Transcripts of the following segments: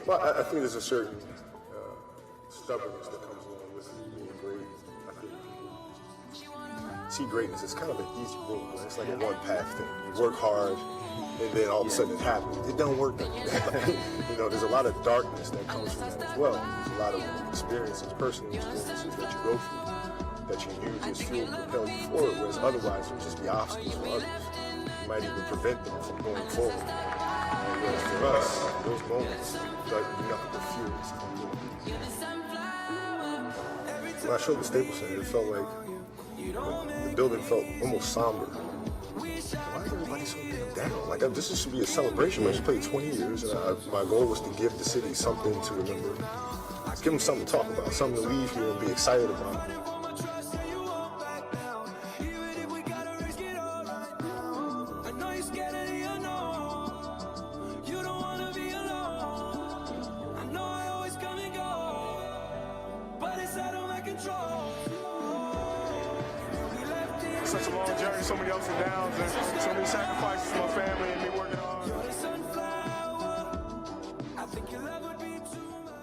Well, I think there's a certain stubbornness that comes along with being great. I think people see greatness as kind of an easy road. It's like a one-path thing. You work hard, and then all of a sudden it happens. It don't work like that. You know, there's a lot of darkness that comes from that as well. There's a lot of experiences, personal experiences that you go through that you use as fuel to propel you forward, whereas otherwise it would just be obstacles for others. You might even prevent them from going forward. Whereas for us, those moments, like nothing but fuel to come through. When I showed the Staples Center, it felt like the building felt almost somber. Why is everybody so damn down? Like, this should be a celebration. I just played 20 years, and my goal was to give the city something to remember. Give them something to talk about, something to leave here and be excited about. Such a long journey, so many ups and downs, and so many sacrifices for my family and me working hard. I think your love would be too much.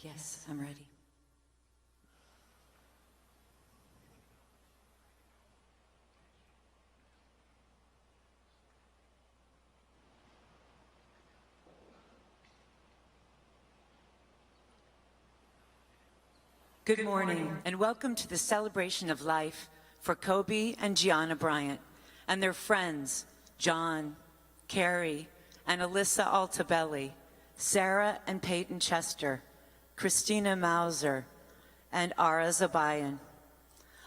Yes, I'm ready. Good morning, and welcome to the celebration of life for Kobe and Gianna Bryant and their friends, John, Carrie, and Alyssa Altabelli, Sarah and Peyton Chester, Christina Mauser, and Ara Zabayan.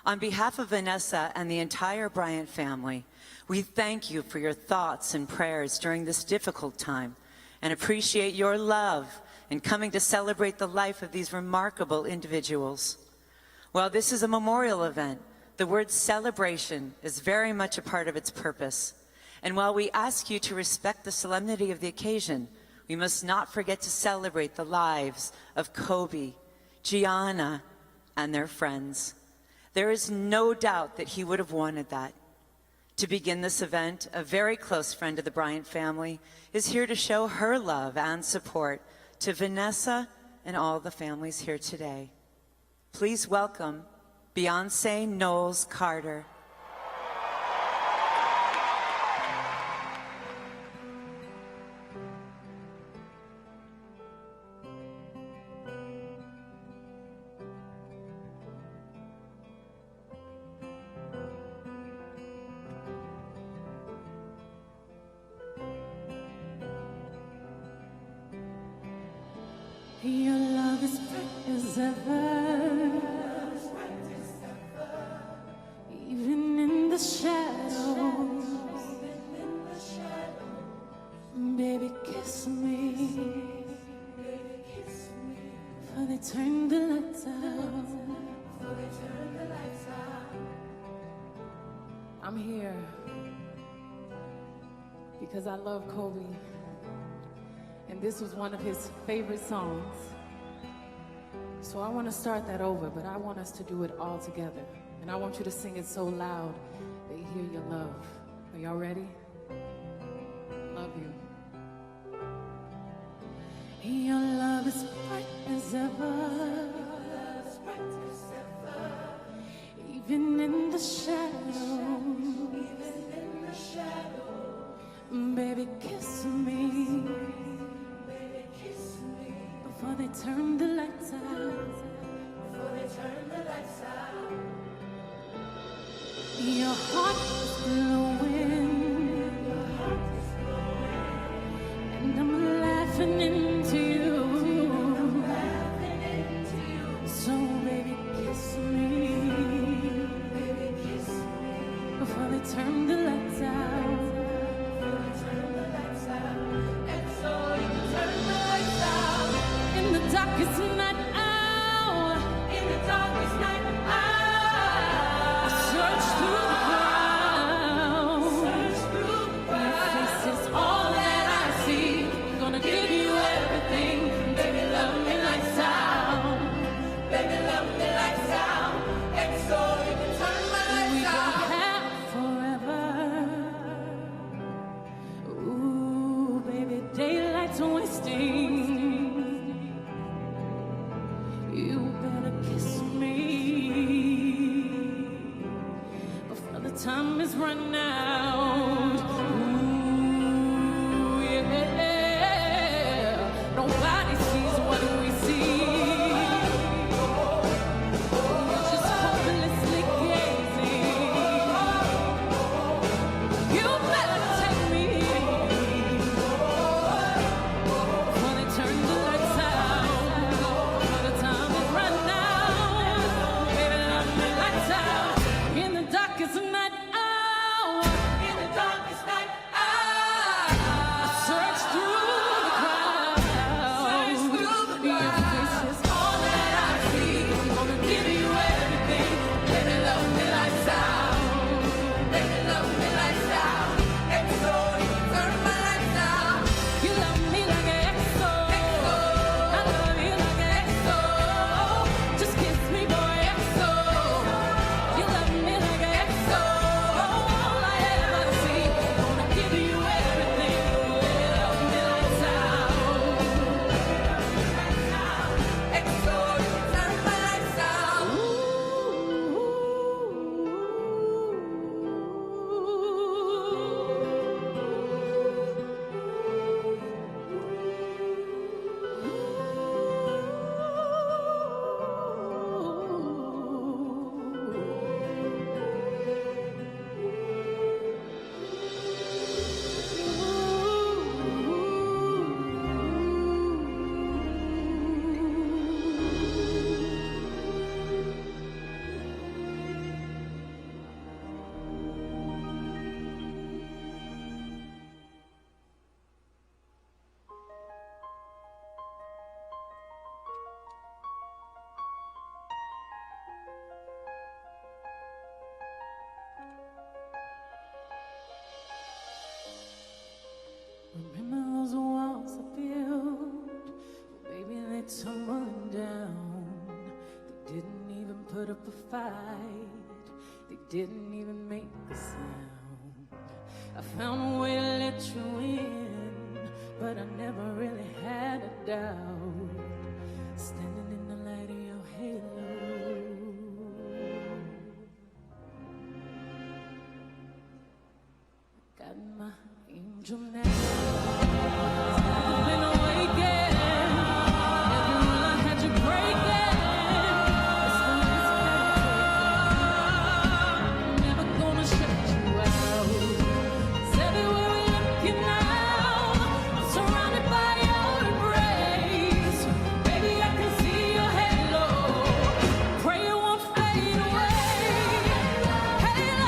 On behalf of Vanessa and the entire Bryant family, we thank you for your thoughts and prayers during this difficult time and appreciate your love in coming to celebrate the life of these remarkable individuals. While this is a memorial event, the word celebration is very much a part of its purpose. And while we ask you to respect the solemnity of the occasion, we must not forget to celebrate the lives of Kobe, Gianna, and their friends. There is no doubt that he would have wanted that. To begin this event, a very close friend of the Bryant family is here to show her love and support to Vanessa and all the families here today. Please welcome Beyonce Knowles Carter. Your love is bright as ever, even in the shadows. Baby, kiss me, for they turn the lights out. I'm here because I love Kobe. And this was one of his favorite songs. So I want to start that over, but I want us to do it all together. And I want you to sing it so loud they hear your love. Are y'all ready? Love you. Your love is bright as ever, even in the shadows. Baby, kiss me before they turn the lights out. Your heart is glowing, and I'm laughing into you. So baby, kiss me before they turn the lights out. In the darkest night hour, in the darkest night hour, I search through the crowd, run out. Ooh, yeah. Nobody sees what we see. We're just hopelessly gazing. You better take me when they turn the lights out. By the time it run out, baby, let me lights out. In the darkest night hour, in the darkest night hour, I search through the crowd. Your face is all that I see. I'm gonna give you everything. Baby, love me lights out. Baby, love me lights out. XO, you turn my lights out. You love me like an XO. I love you like an XO. Just kiss me, boy, XO. You love me like an XO. All I ever see. Gonna give you everything. Baby, love me lights out. XO, you turn my lights out. Remember those walls I built? Baby, they tumbling down. They didn't even put up a fight. They didn't even make a sound. I found a way to let you in, but I never really had a doubt. Standing in the light of your halo. Got my angel now. I've been awakened. Every rule I had you breaking. It's the least I'm never gonna shut you out. 'Cause everywhere we're looking now, I'm surrounded by your embrace. Baby, I can see your halo. Pray it won't fade away. Halo.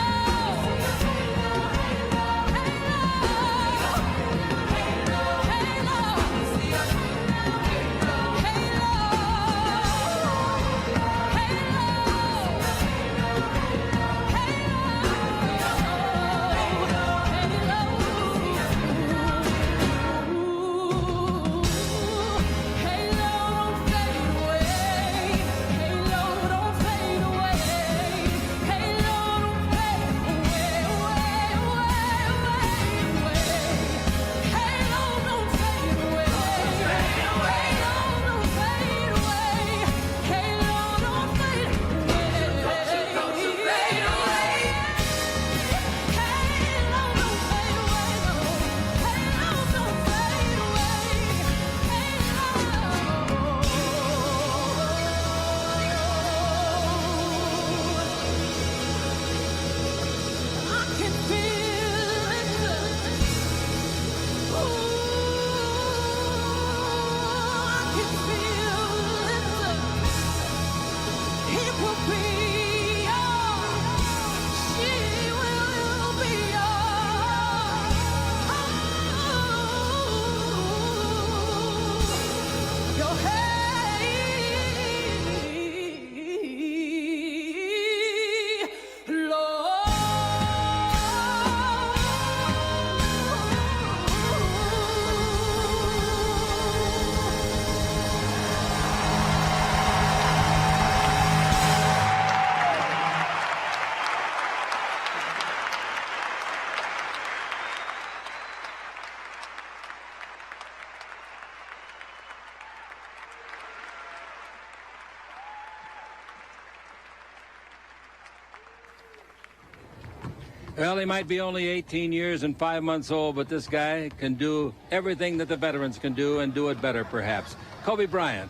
Well, he might be only 18 years and 5 months old, but this guy can do everything that the veterans can do and do it better, perhaps. Kobe Bryant.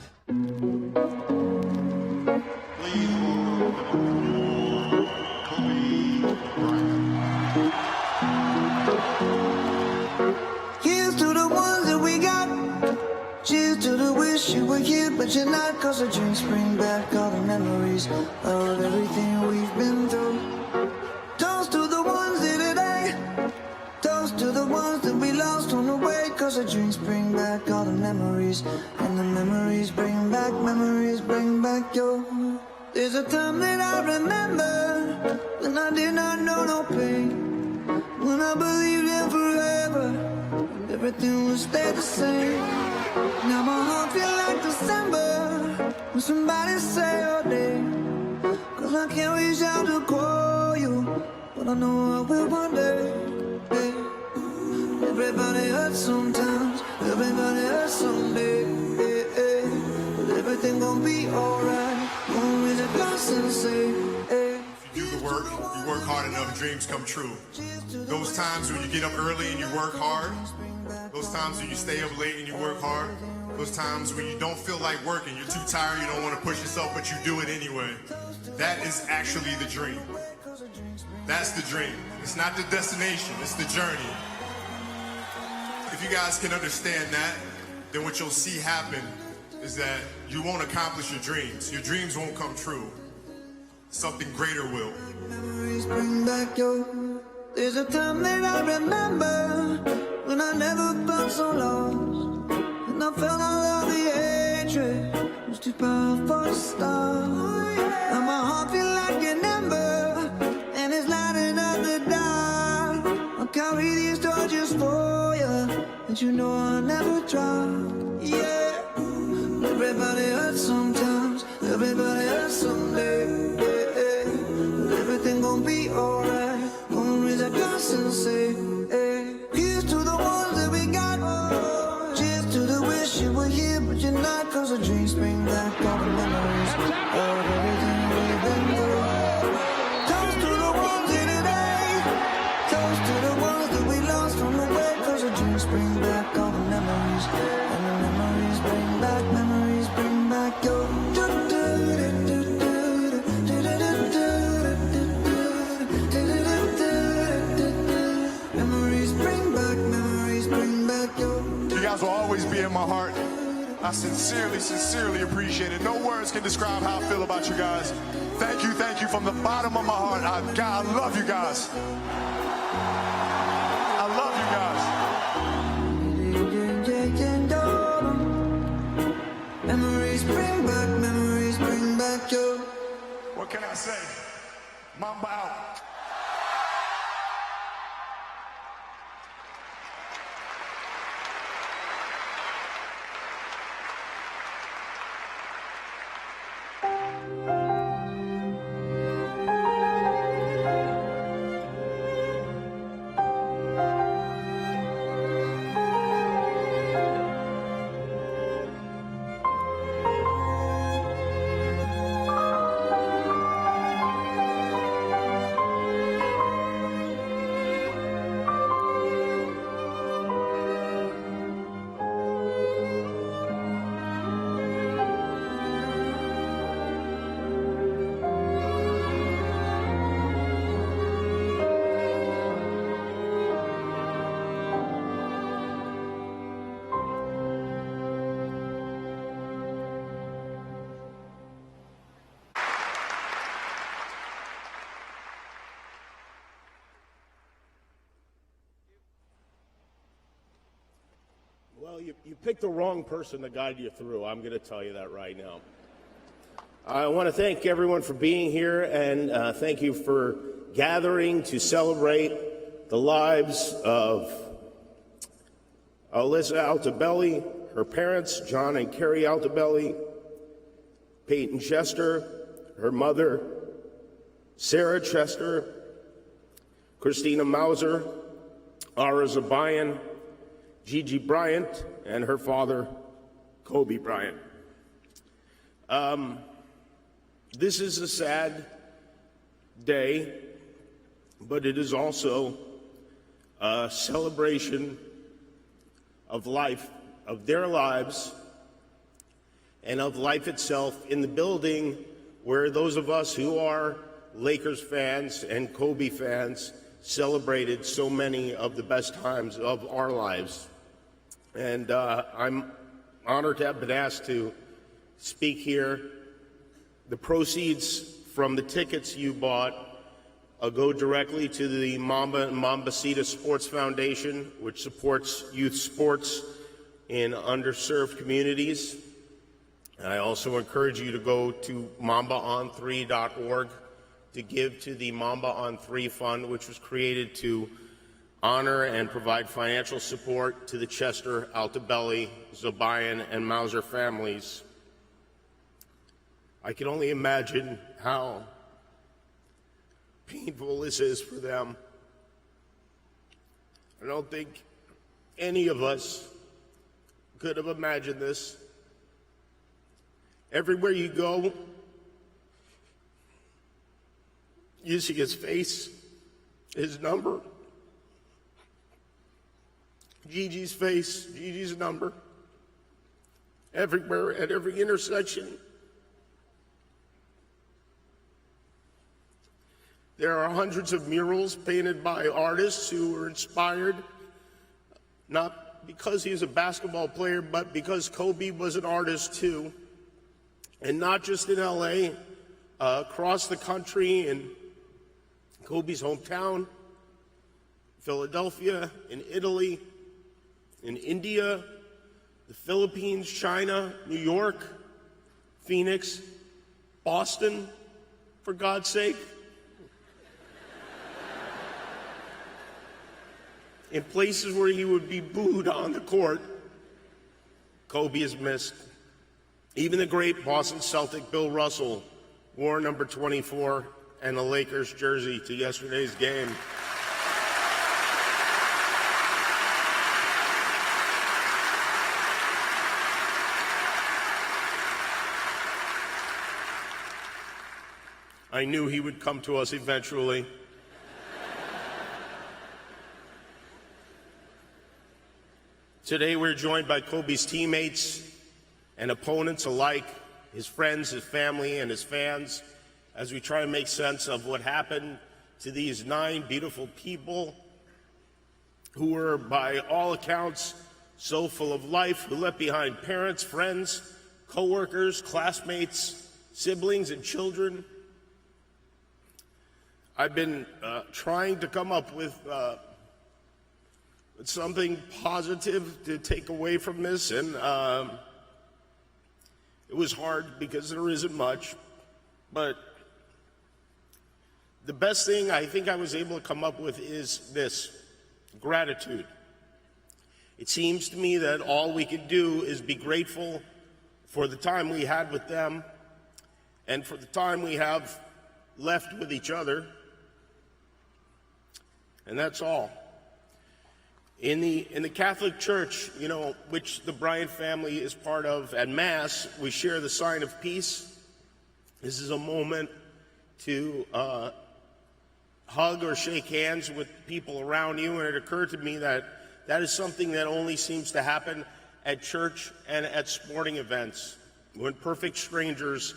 Here's to the ones that we got. Cheers to the wish you were here, but you're not. Cause the drinks bring back all the memories of everything we've been through. Toast to the ones here today. Toast to the ones that we lost on the way. Cause the drinks bring back all the memories. And the memories bring back your. There's a time that I remember when I did not know no pain. When I believed in forever, and everything would stay the same. Now my heart feel like December when somebody say your name. Cause I can't reach out to call you, but I know I will one day. Hey. Everybody hurts sometimes, everybody hurts someday. Hey, hey. But everything gon' be alright. Gonna raise a glass and say, hey. If you do the work, you work hard enough, dreams come true. Those times when you get up early and you work hard, those times when you stay up late and you work hard, those times when you don't feel like working, you're too tired, you don't want to push yourself, but you do it anyway. That is actually the dream. That's the dream. It's not the destination, it's the journey. If you guys can understand that, then what you'll see happen is that you won't accomplish your dreams. Your dreams won't come true. Something greater will. Memories bring back your. There's a time that I remember when I never felt so lost, and I felt all of the hatred was too powerful to stop. And my heart feel like an ember, and it's lighting up the dark. I'll carry these torches for you, and you know I'll never drop. Yeah, everybody hurts sometimes, everybody hurts someday. Yeah, yeah. But everything gon' be alright. Gonna raise a glass and say, hey. Here's to the ones that we got. Cheers to the wish you were here, but you're not. Cause the dreams bring back all the memories of everything we've been through. Toast to the ones here today. Toast to the ones that we lost on the way. Cause the dreams bring back all the memories. And the memories bring back your. You guys will always be in my heart. I sincerely appreciate it. No words can describe how I feel about you guys. Thank you from the bottom of my heart. I love you guys. I love you guys. Memories bring back your. What can I say? Mamba out. Well, you picked the wrong person to guide you through. I'm going to tell you that right now. I want to thank everyone for being here, and thank you for gathering to celebrate the lives of Alyssa Altobelli, her parents, John and Carrie Altobelli, Peyton Chester, her mother, Sarah Chester, Christina Mauser, Ara Zabayan, Gigi Bryant, and her father, Kobe Bryant. This is a sad day but it is also a celebration of life, of their lives, and of life itself in the building where those of us who are Lakers fans and Kobe fans celebrated so many of the best times of our lives. And I'm honored to have been asked to speak here. The proceeds from the tickets you bought go directly to the Mamba and Mambacita Sports Foundation, which supports youth sports in underserved communities. And I also encourage you to go to mambaon3.org to give to the Mamba on 3 Fund, which was created to honor and provide financial support to the Chester, Altobelli, Zobayan, and Mauser families. I can only imagine how painful this is for them. I don't think any of us could have imagined this. Everywhere you go, you see his face, his number, Gigi's face, Gigi's number. Everywhere, at every intersection, there are hundreds of murals painted by artists who were inspired, not because he's a basketball player, but because Kobe was an artist too. And not just in LA, across the country, in Kobe's hometown, Philadelphia, in Italy, in India, the Philippines, China, New York, Phoenix, Boston, for God's sake. In places where he would be booed on the court, Kobe is missed. Even the great Boston Celtic Bill Russell wore number 24 and the Lakers jersey to yesterday's game. I knew he would come to us eventually. Today we're joined by Kobe's teammates and opponents alike, his friends, his family, and his fans, as we try to make sense of what happened to these 9 beautiful people who were, by all accounts, so full of life, who left behind parents, friends, co-workers, classmates, siblings, and children. I've been trying to come up with something positive to take away from this, and it was hard because there isn't much, but the best thing I think I was able to come up with is this: gratitude. It seems to me that all we can do is be grateful for the time we had with them and for the time we have left with each other, and that's all. In the Catholic Church, which the Bryant family is part of, at Mass, we share the sign of peace. This is a moment to hug or shake hands with people around you, and it occurred to me that that is something that only seems to happen at church and at sporting events, when perfect strangers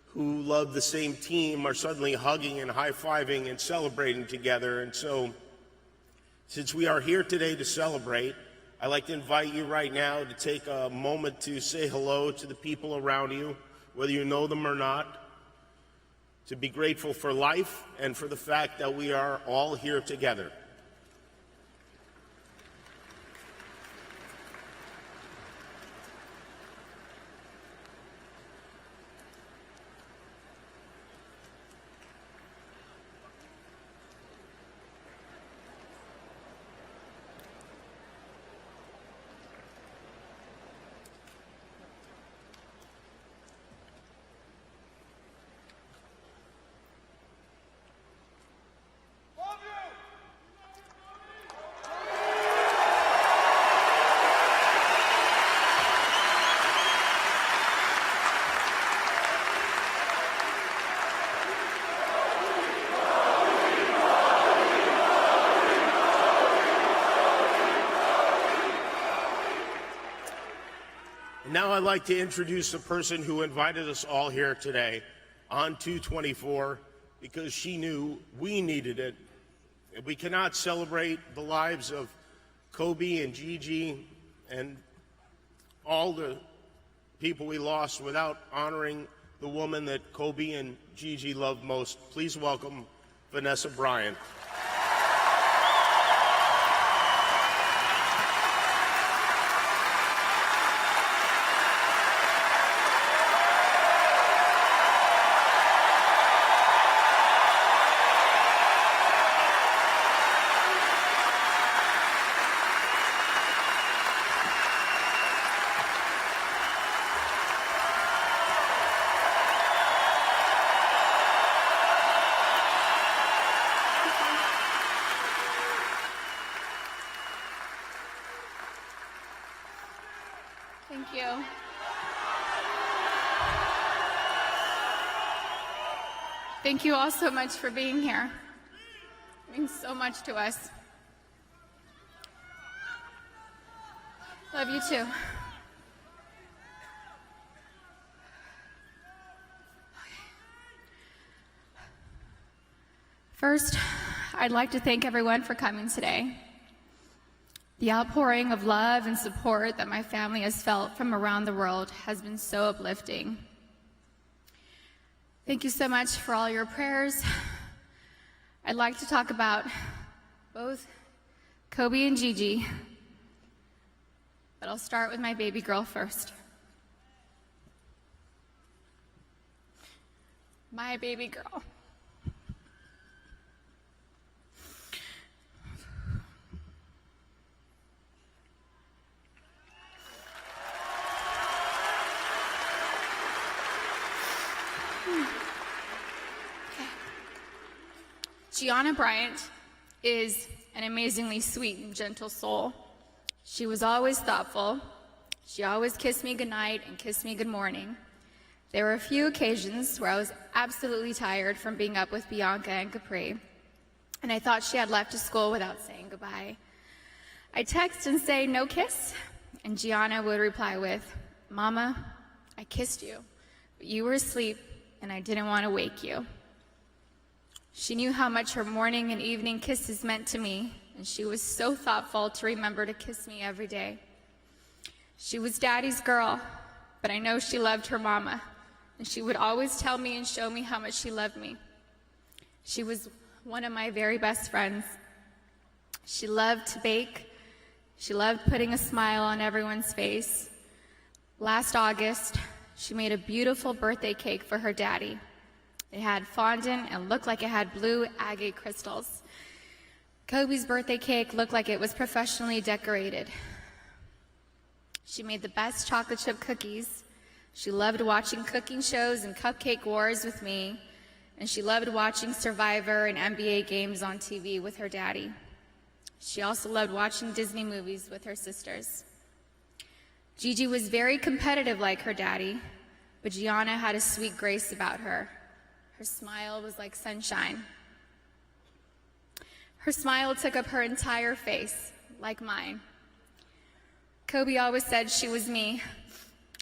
who love the same team are suddenly hugging and high-fiving and celebrating together. And so, since we are here today to celebrate, I'd like to invite you right now to take a moment to say hello to the people around you, whether you know them or not, to be grateful for life and for the fact that we are all here together. I'd like to introduce the person who invited us all here today on 224 because she knew we needed it. And we cannot celebrate the lives of Kobe and Gigi and all the people we lost without honoring the woman that Kobe and Gigi loved most. Please welcome Vanessa Bryant. Thank you. Thank you all so much for being here. It means so much to us. Love you too. First, I'd like to thank everyone for coming today. The outpouring of love and support that my family has felt from around the world has been so uplifting. Thank you so much for all your prayers. I'd like to talk about both Kobe and Gigi, but I'll start with my baby girl first. My baby girl. Gianna Bryant is an amazingly sweet and gentle soul. She was always thoughtful. She always kissed me goodnight and kissed me good morning. There were a few occasions where I was absolutely tired from being up with Bianca and Capri, and I thought she had left to school without saying goodbye. I'd text and say, "No kiss?" And Gianna would reply with, "Mama, I kissed you, but you were asleep and I didn't want to wake you." She knew how much her morning and evening kisses meant to me, and she was so thoughtful to remember to kiss me every day. She was Daddy's girl, but I know she loved her mama, and she would always tell me and show me how much she loved me. She was one of my very best friends. She loved to bake. She loved putting a smile on everyone's face. Last August, she made a beautiful birthday cake for her daddy. It had fondant and looked like it had blue agate crystals. Kobe's birthday cake looked like it was professionally decorated. She made the best chocolate chip cookies. She loved watching cooking shows and cupcake wars with me, and she loved watching Survivor and NBA games on TV with her daddy. She also loved watching Disney movies with her sisters. Gigi was very competitive like her daddy, but Gianna had a sweet grace about her. Her smile was like sunshine. Her smile took up her entire face, like mine. Kobe always said she was me.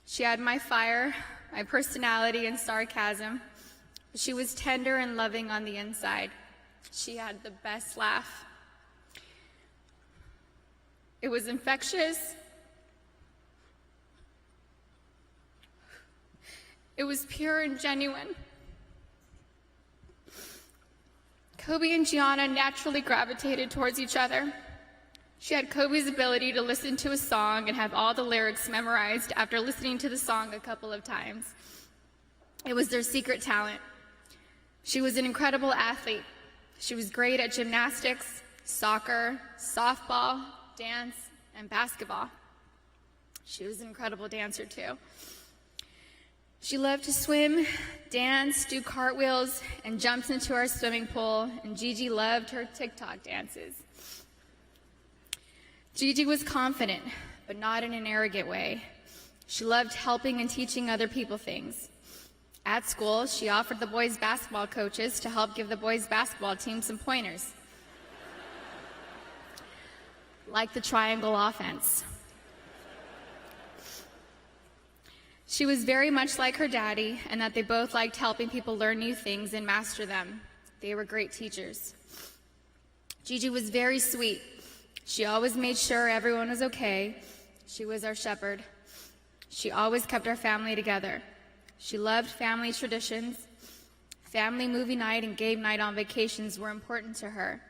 She had my fire, my personality, and sarcasm. But she was tender and loving on the inside. She had the best laugh. It was infectious. It was pure and genuine. Kobe and Gianna naturally gravitated towards each other. She had Kobe's ability to listen to a song and have all the lyrics memorized after listening to the song a couple of times. It was their secret talent. She was an incredible athlete. She was great at gymnastics, soccer, softball, dance, and basketball. She was an incredible dancer too. She loved to swim, dance, do cartwheels, and jumps into our swimming pool, and Gigi loved her TikTok dances. Gigi was confident, but not in an arrogant way. She loved helping and teaching other people things. At school, she offered the boys' basketball coaches to help give the boys' basketball team some pointers, like the triangle offense. She was very much like her daddy, and that they both liked helping people learn new things and master them. They were great teachers. Gigi was very sweet. She always made sure everyone was okay. She was our shepherd. She always kept our family together. She loved family traditions. Family movie night and game night on vacations were important to her.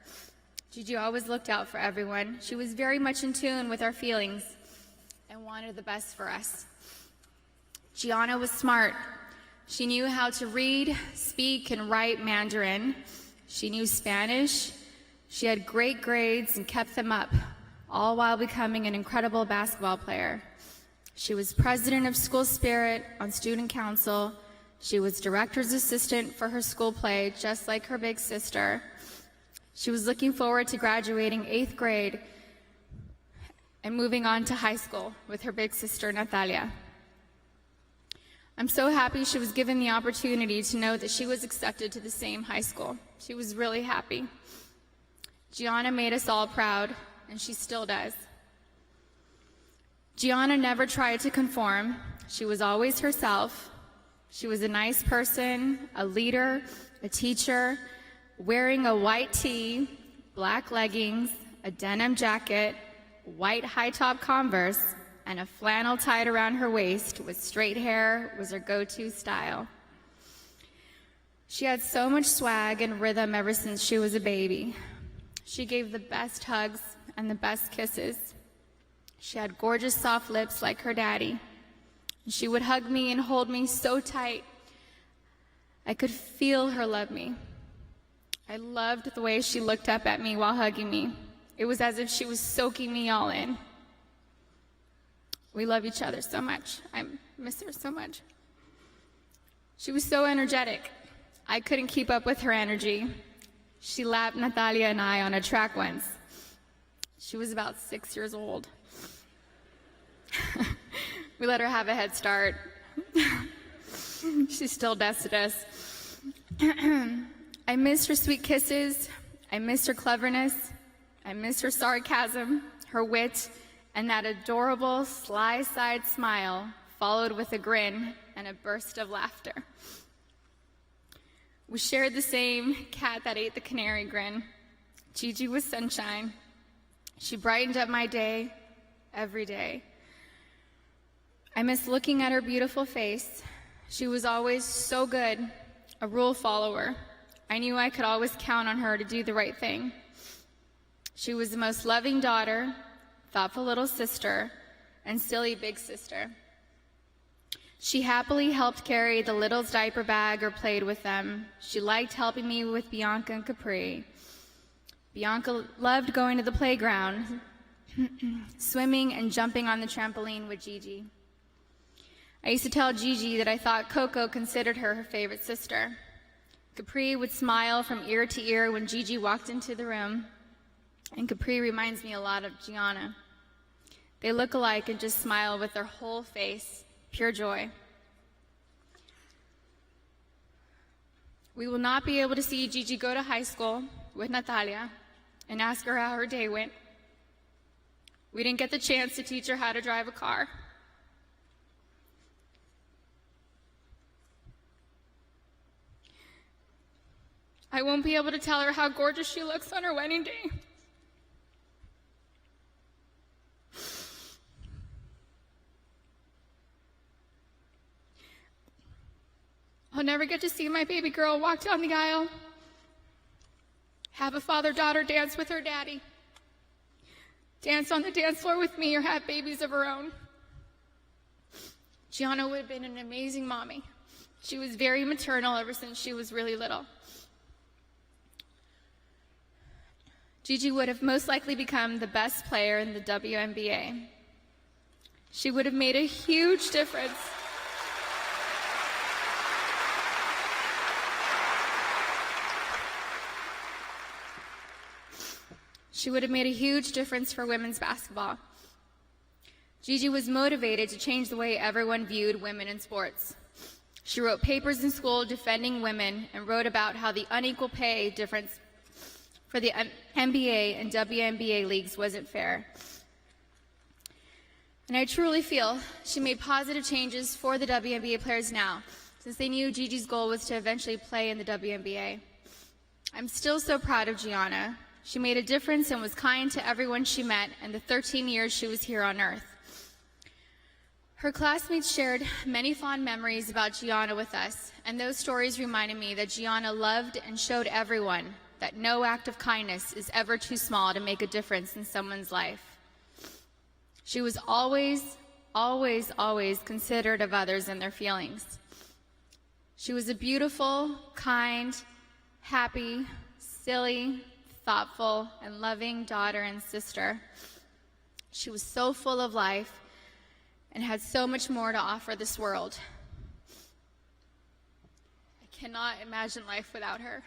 Gigi always looked out for everyone. She was very much in tune with our feelings and wanted the best for us. Gianna was smart. She knew how to read, speak, and write Mandarin. She knew Spanish. She had great grades and kept them up, all while becoming an incredible basketball player. She was president of School Spirit on student council. She was director's assistant for her school play, just like her big sister. She was looking forward to graduating 8th grade and moving on to high school with her big sister, Natalia. I'm so happy she was given the opportunity to know that she was accepted to the same high school. She was really happy. Gianna made us all proud, and she still does. Gianna never tried to conform. She was always herself. She was a nice person, a leader, a teacher, wearing a white tee, black leggings, a denim jacket, white high-top Converse, and a flannel tied around her waist with straight hair was her go-to style. She had so much swag and rhythm ever since she was a baby. She gave the best hugs and the best kisses. She had gorgeous soft lips like her daddy. She would hug me and hold me so tight. I could feel her love me. I loved the way she looked up at me while hugging me. It was as if she was soaking me all in. We love each other so much. I miss her so much. She was so energetic. I couldn't keep up with her energy. She lapped Natalia and I on a track once. She was about 6 years old. We let her have a head start. She still dusted us. I miss her sweet kisses. I miss her cleverness. I miss her sarcasm, her wit, and that adorable sly-side smile followed with a grin and a burst of laughter. We shared the same cat that ate the canary grin. Gigi was sunshine. She brightened up my day every day. I miss looking at her beautiful face. She was always so good, a rule follower. I knew I could always count on her to do the right thing. She was the most loving daughter, thoughtful little sister, and silly big sister. She happily helped carry the little's diaper bag or played with them. She liked helping me with Bianca and Capri. Bianca loved going to the playground, swimming and jumping on the trampoline with Gigi. I used to tell Gigi that I thought Coco considered her favorite sister. Capri would smile from ear to ear when Gigi walked into the room, and Capri reminds me a lot of Gianna. They look alike and just smile with their whole face, pure joy. We will not be able to see Gigi go to high school with Natalia and ask her how her day went. We didn't get the chance to teach her how to drive a car. I won't be able to tell her how gorgeous she looks on her wedding day. I'll never get to see my baby girl walk down the aisle, have a father-daughter dance with her daddy, dance on the dance floor with me, or have babies of her own. Gianna would have been an amazing mommy. She was very maternal ever since she was really little. Gigi would have most likely become the best player in the WNBA. She would have made a huge difference. She would have made a huge difference for women's basketball. Gigi was motivated to change the way everyone viewed women in sports. She wrote papers in school defending women and wrote about how the unequal pay difference for the NBA and WNBA leagues wasn't fair. And I truly feel she made positive changes for the WNBA players now, since they knew Gigi's goal was to eventually play in the WNBA. I'm still so proud of Gianna. She made a difference and was kind to everyone she met in the 13 years she was here on Earth. Her classmates shared many fond memories about Gianna with us, and those stories reminded me that Gianna loved and showed everyone that no act of kindness is ever too small to make a difference in someone's life. She was always, always, always considerate of others and their feelings. She was a beautiful, kind, happy, silly, thoughtful, and loving daughter and sister. She was so full of life and had so much more to offer this world. I cannot imagine life without her.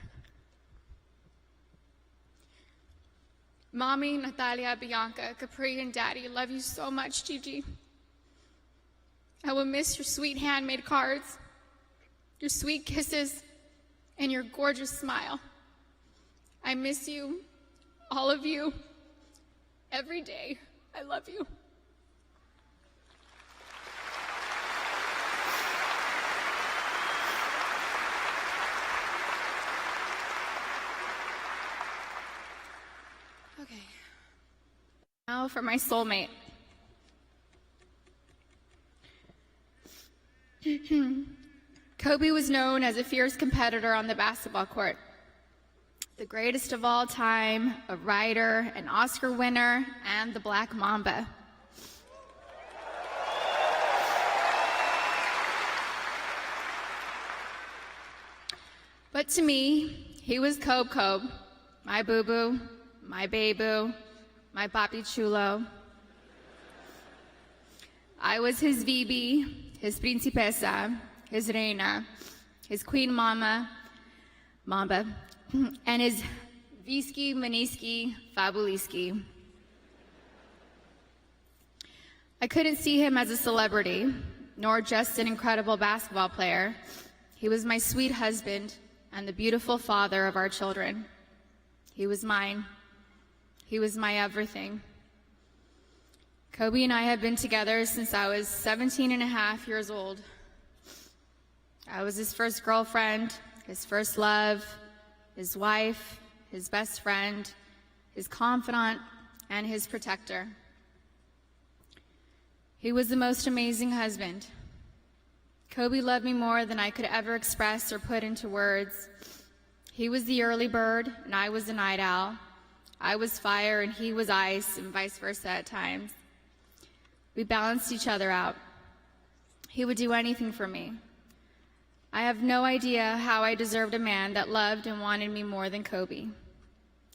Mommy, Natalia, Bianca, Capri, and Daddy love you so much, Gigi. I will miss your sweet handmade cards, your sweet kisses, and your gorgeous smile. I miss you, all of you, every day. I love you. Okay. Now for my soulmate. Kobe was known as a fierce competitor on the basketball court. The greatest of all time, a writer, an Oscar winner, and the Black Mamba. But to me, he was Kobe, my boo-boo, my baby, my papi chulo. I was his Vivi, his principesa, his reina, his queen mamba, and his Visky, Maniski, Fabuliski. I couldn't see him as a celebrity, nor just an incredible basketball player. He was my sweet husband and the beautiful father of our children. He was mine. He was my everything. Kobe and I have been together since I was 17 and a half years old. I was his first girlfriend, his first love, his wife, his best friend, his confidant, and his protector. He was the most amazing husband. Kobe loved me more than I could ever express or put into words. He was the early bird, and I was the night owl. I was fire, and he was ice, and vice versa at times. We balanced each other out. He would do anything for me. I have no idea how I deserved a man that loved and wanted me more than Kobe.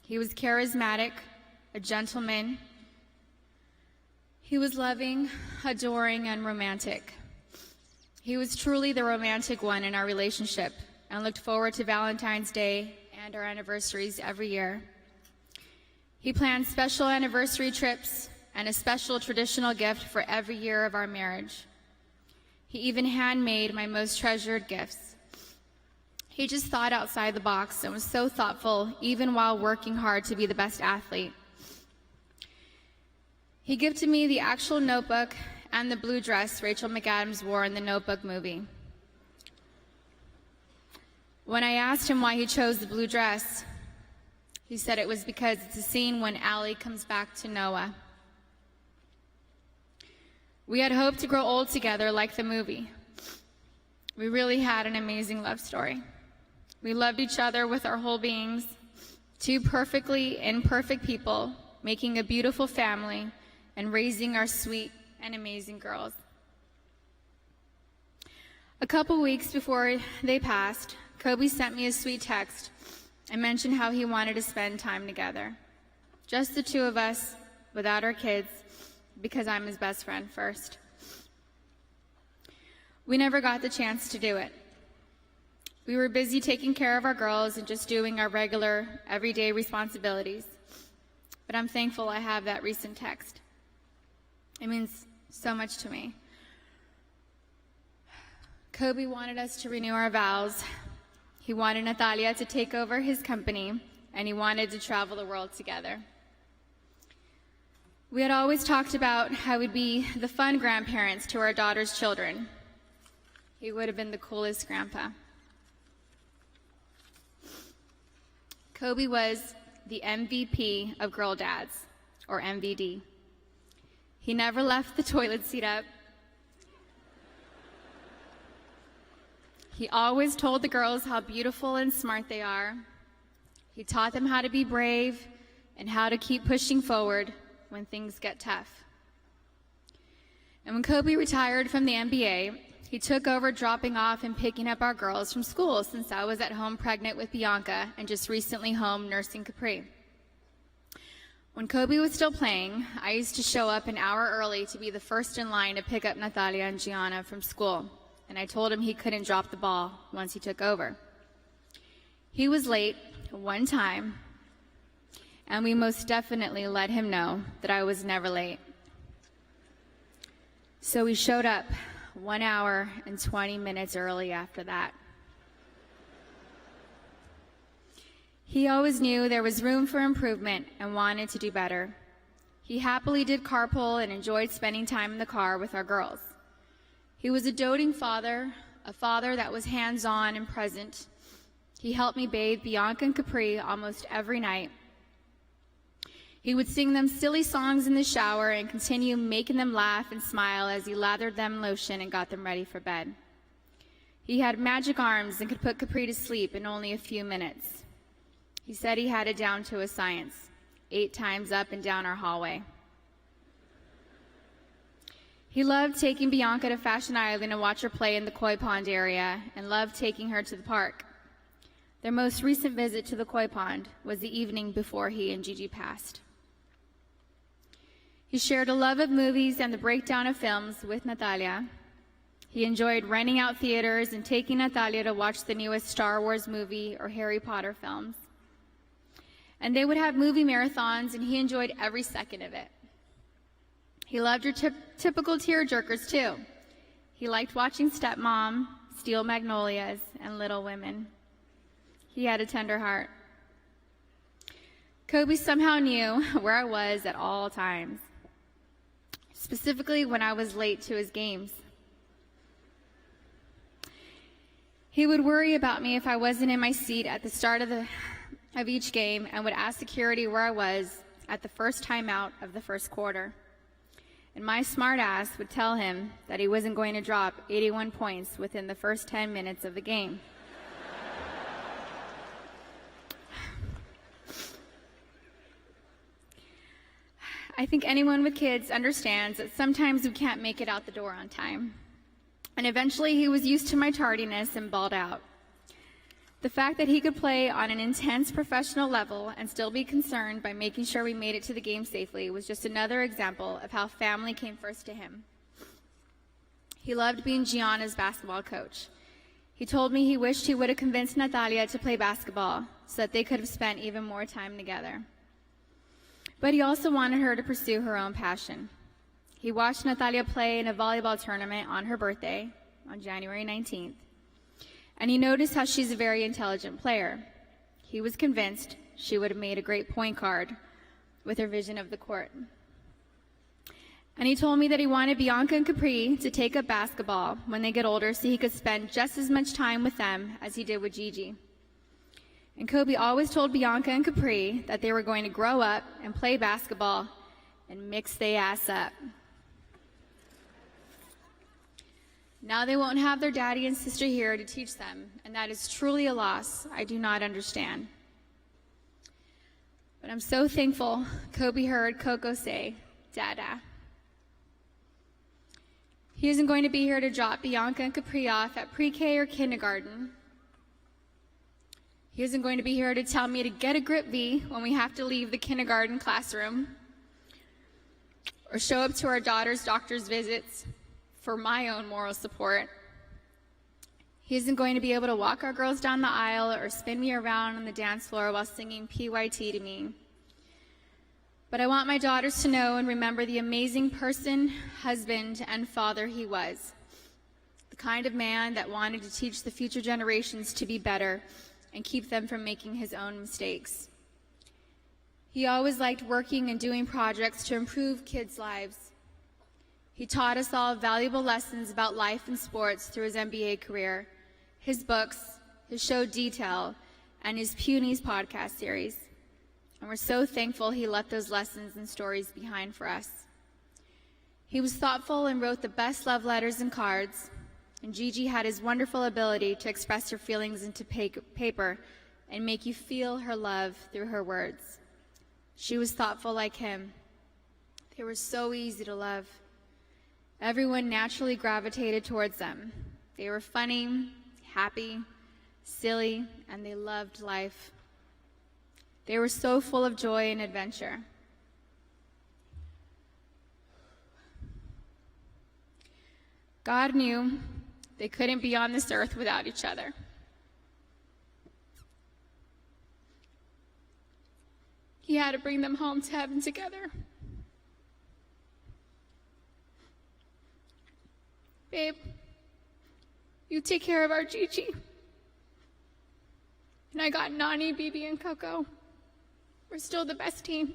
He was charismatic, a gentleman. He was loving, adoring, and romantic. He was truly the romantic one in our relationship and looked forward to Valentine's Day and our anniversaries every year. He planned special anniversary trips and a special traditional gift for every year of our marriage. He even handmade my most treasured gifts. He just thought outside the box and was so thoughtful, even while working hard to be the best athlete. He gifted me the actual notebook and the blue dress Rachel McAdams wore in the Notebook movie. When I asked him why he chose the blue dress, he said it was because it's a scene when Allie comes back to Noah. We had hoped to grow old together like the movie. We really had an amazing love story. We loved each other with our whole beings, two perfectly imperfect people, making a beautiful family and raising our sweet and amazing girls. A couple weeks before they passed, Kobe sent me a sweet text and mentioned how he wanted to spend time together. Just the two of us, without our kids, because I'm his best friend first. We never got the chance to do it. We were busy taking care of our girls and just doing our regular, everyday responsibilities. But I'm thankful I have that recent text. It means so much to me. Kobe wanted us to renew our vows. He wanted Natalia to take over his company, and he wanted to travel the world together. We had always talked about how we'd be the fun grandparents to our daughter's children. He would have been the coolest grandpa. Kobe was the MVP of girl dads, or MVD. He never left the toilet seat up. He always told the girls how beautiful and smart they are. He taught them how to be brave and how to keep pushing forward when things get tough. And when Kobe retired from the NBA, he took over dropping off and picking up our girls from school, since I was at home pregnant with Bianca and just recently home nursing Capri. When Kobe was still playing, I used to show up an hour early to be the first in line to pick up Natalia and Gianna from school, and I told him he couldn't drop the ball once he took over. He was late one time, and we most definitely let him know that I was never late. So he showed up 1 hour and 20 minutes early after that. He always knew there was room for improvement and wanted to do better. He happily did carpool and enjoyed spending time in the car with our girls. He was a doting father, a father that was hands-on and present. He helped me bathe Bianca and Capri almost every night. He would sing them silly songs in the shower and continue making them laugh and smile as he lathered them in lotion and got them ready for bed. He had magic arms and could put Capri to sleep in only a few minutes. He said he had it down to a science, 8 times up and down our hallway. He loved taking Bianca to Fashion Island and watch her play in the koi pond area, and loved taking her to the park. Their most recent visit to the koi pond was the evening before he and Gigi passed. He shared a love of movies and the breakdown of films with Natalia. He enjoyed renting out theaters and taking Natalia to watch the newest Star Wars movie or Harry Potter films. And they would have movie marathons, and he enjoyed every second of it. He loved your typical tearjerkers, too. He liked watching Stepmom, Steel Magnolias, and Little Women. He had a tender heart. Kobe somehow knew where I was at all times, specifically when I was late to his games. He would worry about me if I wasn't in my seat at the start of each game, and would ask security where I was at the first timeout of the first quarter. And my smart ass would tell him that he wasn't going to drop 81 points within the first 10 minutes of the game. I think anyone with kids understands that sometimes we can't make it out the door on time. And eventually he was used to my tardiness and balled out. The fact that he could play on an intense professional level and still be concerned by making sure we made it to the game safely was just another example of how family came first to him. He loved being Gianna's basketball coach. He told me he wished he would have convinced Natalia to play basketball so that they could have spent even more time together. But he also wanted her to pursue her own passion. He watched Natalia play in a volleyball tournament on her birthday, on January 19th. And he noticed how she's a very intelligent player. He was convinced she would have made a great point guard with her vision of the court. And he told me that he wanted Bianca and Capri to take up basketball when they get older so he could spend just as much time with them as he did with Gigi. And Kobe always told Bianca and Capri that they were going to grow up and play basketball and mix their ass up. Now they won't have their daddy and sister here to teach them, and that is truly a loss I do not understand. But I'm so thankful Kobe heard Coco say, Dada. He isn't going to be here to drop Bianca and Capri off at pre-K or kindergarten. He isn't going to be here to tell me to get a grip V when we have to leave the kindergarten classroom, or show up to our daughter's doctor's visits for my own moral support. He isn't going to be able to walk our girls down the aisle or spin me around on the dance floor while singing PYT to me. But I want my daughters to know and remember the amazing person, husband, and father he was. The kind of man that wanted to teach the future generations to be better and keep them from making his own mistakes. He always liked working and doing projects to improve kids' lives. He taught us all valuable lessons about life and sports through his NBA career, his books, his show Detail, and his Punies podcast series. And we're so thankful he left those lessons and stories behind for us. He was thoughtful and wrote the best love letters and cards, and Gigi had his wonderful ability to express her feelings into paper and make you feel her love through her words. She was thoughtful like him. They were so easy to love. Everyone naturally gravitated towards them. They were funny, happy, silly, and they loved life. They were so full of joy and adventure. God knew they couldn't be on this earth without each other. He had to bring them home to heaven together. Babe, you take care of our Gigi. And I got Nani, Bibi, and Coco. We're still the best team.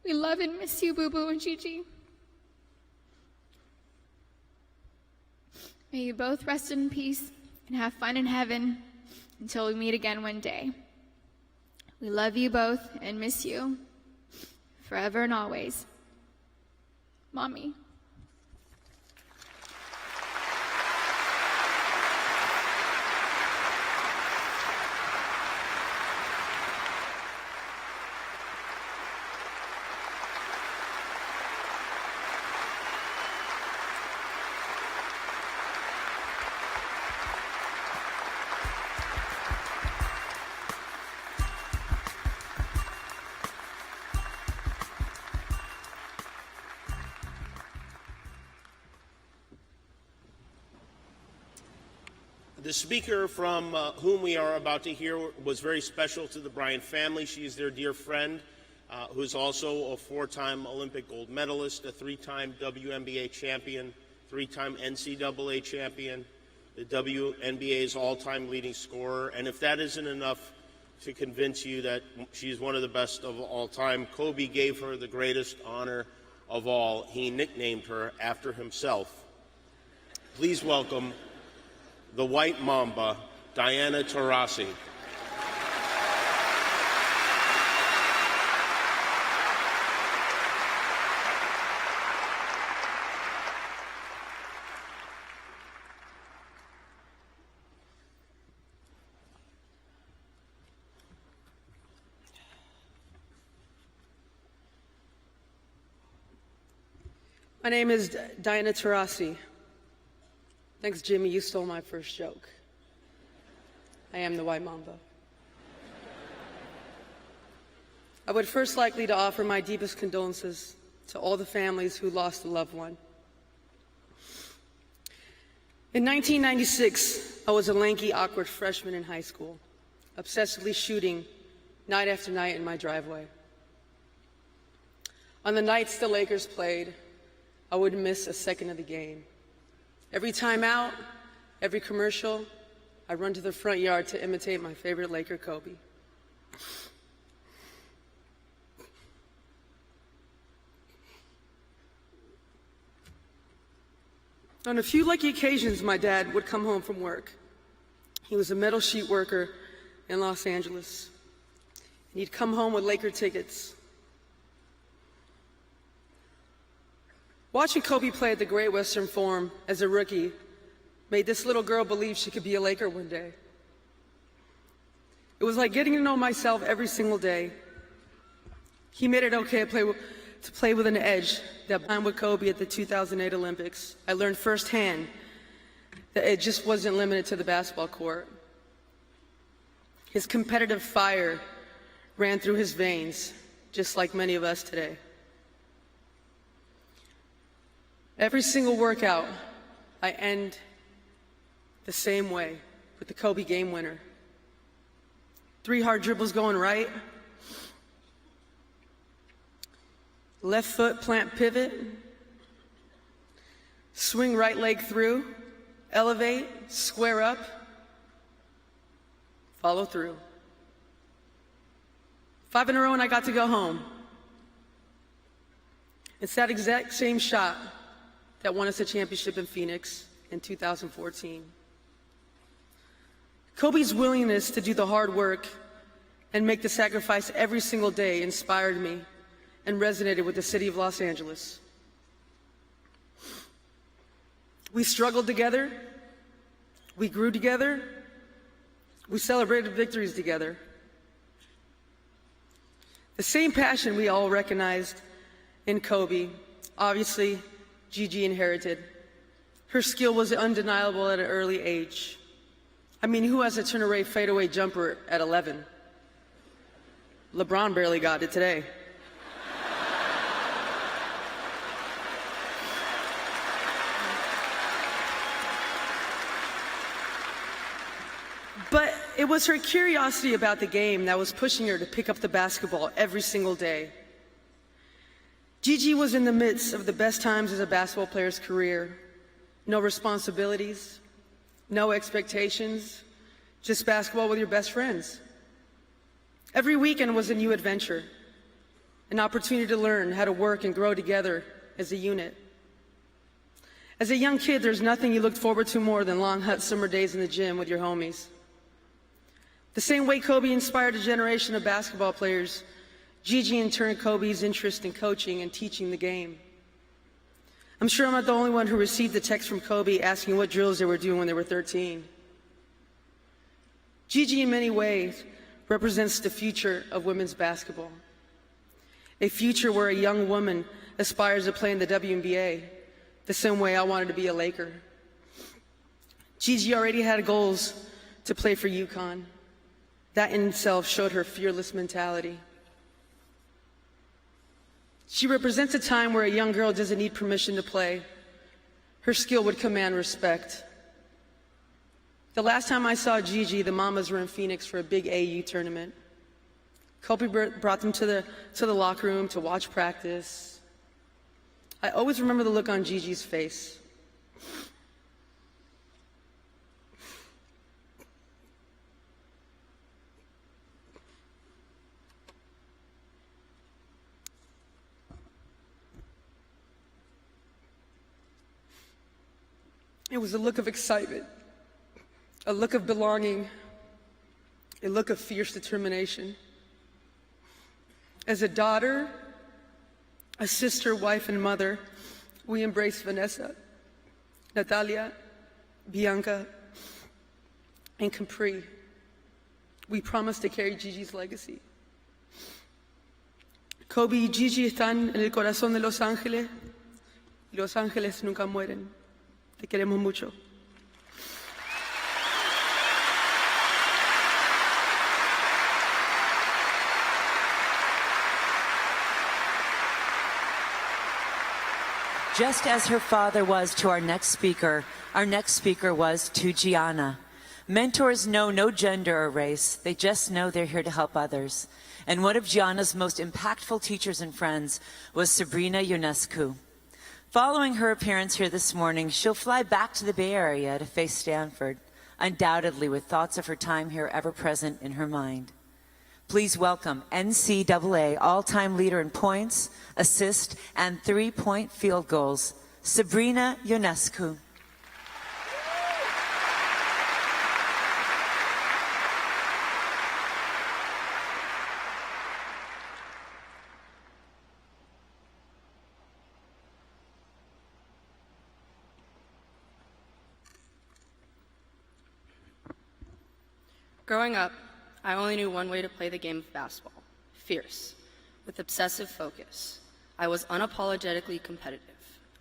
We love and miss you, Boo Boo and Gigi. May you both rest in peace and have fun in heaven until we meet again one day. We love you both and miss you forever and always. Mommy. The speaker from whom we are about to hear was very special to the Bryant family. She is their dear friend, who is also a four-time Olympic gold medalist, a three-time WNBA champion, three-time NCAA champion, the WNBA's all-time leading scorer. And if that isn't enough to convince you that she's one of the best of all time, Kobe gave her the greatest honor of all. He nicknamed her after himself. Please welcome the White Mamba, Diana Taurasi. My name is Diana Taurasi. Thanks, Jimmy, you stole my first joke. I am the White Mamba. I would first likely to offer my deepest condolences to all the families who lost a loved one. In 1996, I was a lanky, awkward freshman in high school, obsessively shooting night after night in my driveway. On the nights the Lakers played, I wouldn't miss a second of the game. Every time out, every commercial, I run to the front yard to imitate my favorite Laker, Kobe. On a few lucky occasions, my dad would come home from work. He was a metal sheet worker in Los Angeles. And he'd come home with Laker tickets. Watching Kobe play at the Great Western Forum as a rookie made this little girl believe she could be a Laker one day. It was like getting to know myself every single day. He made it okay to play with an edge. That time with Kobe at the 2008 Olympics, I learned firsthand that it just wasn't limited to the basketball court. His competitive fire ran through his veins, just like many of us today. Every single workout, I end the same way, with the Kobe game winner. 3 hard dribbles going right, left foot plant pivot, swing right leg through, elevate, square up, follow through. 5 in a row and I got to go home. It's that exact same shot that won us a championship in Phoenix in 2014. Kobe's willingness to do the hard work and make the sacrifice every single day inspired me and resonated with the city of Los Angeles. We struggled together, we grew together, we celebrated victories together. The same passion we all recognized in Kobe, obviously, Gigi inherited. Her skill was undeniable at an early age. I mean, who has a turn-away fadeaway jumper at 11? LeBron barely got it today. But it was her curiosity about the game that was pushing her to pick up the basketball every single day. Gigi was in the midst of the best times as a basketball player's career. No responsibilities, no expectations, just basketball with your best friends. Every weekend was a new adventure, an opportunity to learn how to work and grow together as a unit. As a young kid, there's nothing you looked forward to more than long hot summer days in the gym with your homies. The same way Kobe inspired a generation of basketball players, Gigi in turn Kobe's interest in coaching and teaching the game. I'm sure I'm not the only one who received a text from Kobe asking what drills they were doing when they were 13. Gigi in many ways represents the future of women's basketball. A future where a young woman aspires to play in the WNBA, the same way I wanted to be a Laker. Gigi already had goals to play for UConn. That in itself showed her fearless mentality. She represents a time where a young girl doesn't need permission to play. Her skill would command respect. The last time I saw Gigi, the Mamas were in Phoenix for a big AU tournament. Kobe brought them to the locker room to watch practice. I always remember the look on Gigi's face. It was a look of excitement, a look of belonging, a look of fierce determination. As a daughter, a sister, wife, and mother, we embrace Vanessa, Natalia, Bianca, and Capri. We promise to carry Gigi's legacy. Kobe y Gigi están en el corazón de Los Ángeles, y Los Ángeles nunca mueren. Te queremos mucho. Just as her father was to our next speaker was to Gianna. Mentors know no gender or race. They just know they're here to help others. And one of Gianna's most impactful teachers and friends was Sabrina Ionescu. Following her appearance here this morning, she'll fly back to the Bay Area to face Stanford, undoubtedly with thoughts of her time here ever present in her mind. Please welcome NCAA all-time leader in points, assist, and three-point field goals, Sabrina Ionescu. Growing up, I only knew one way to play the game of basketball: fierce, with obsessive focus. I was unapologetically competitive.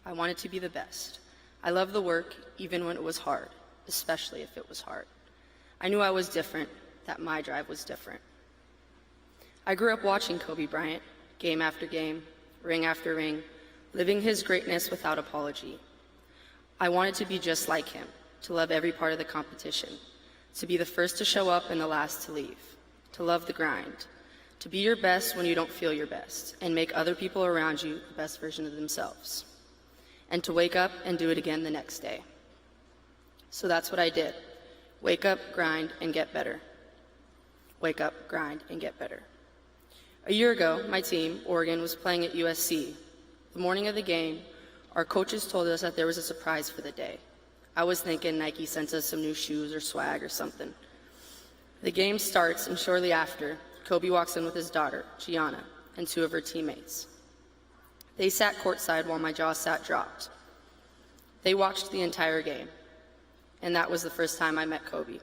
I wanted to be the best. I loved the work, even when it was hard, especially if it was hard. I knew I was different, that my drive was different. I grew up watching Kobe Bryant, game after game, ring after ring, living his greatness without apology. I wanted to be just like him, to love every part of the competition, to be the first to show up and the last to leave, to love the grind, to be your best when you don't feel your best, and make other people around you the best version of themselves, and to wake up and do it again the next day. So that's what I did. Wake up, grind, and get better. Wake up, grind, and get better. A year ago, my team, Oregon, was playing at USC. The morning of the game, our coaches told us that there was a surprise for the day. I was thinking Nike sent us some new shoes or swag or something. The game starts, and shortly after, Kobe walks in with his daughter, Gianna, and two of her teammates. They sat courtside while my jaw sat dropped. They watched the entire game, and that was the first time I met Kobe.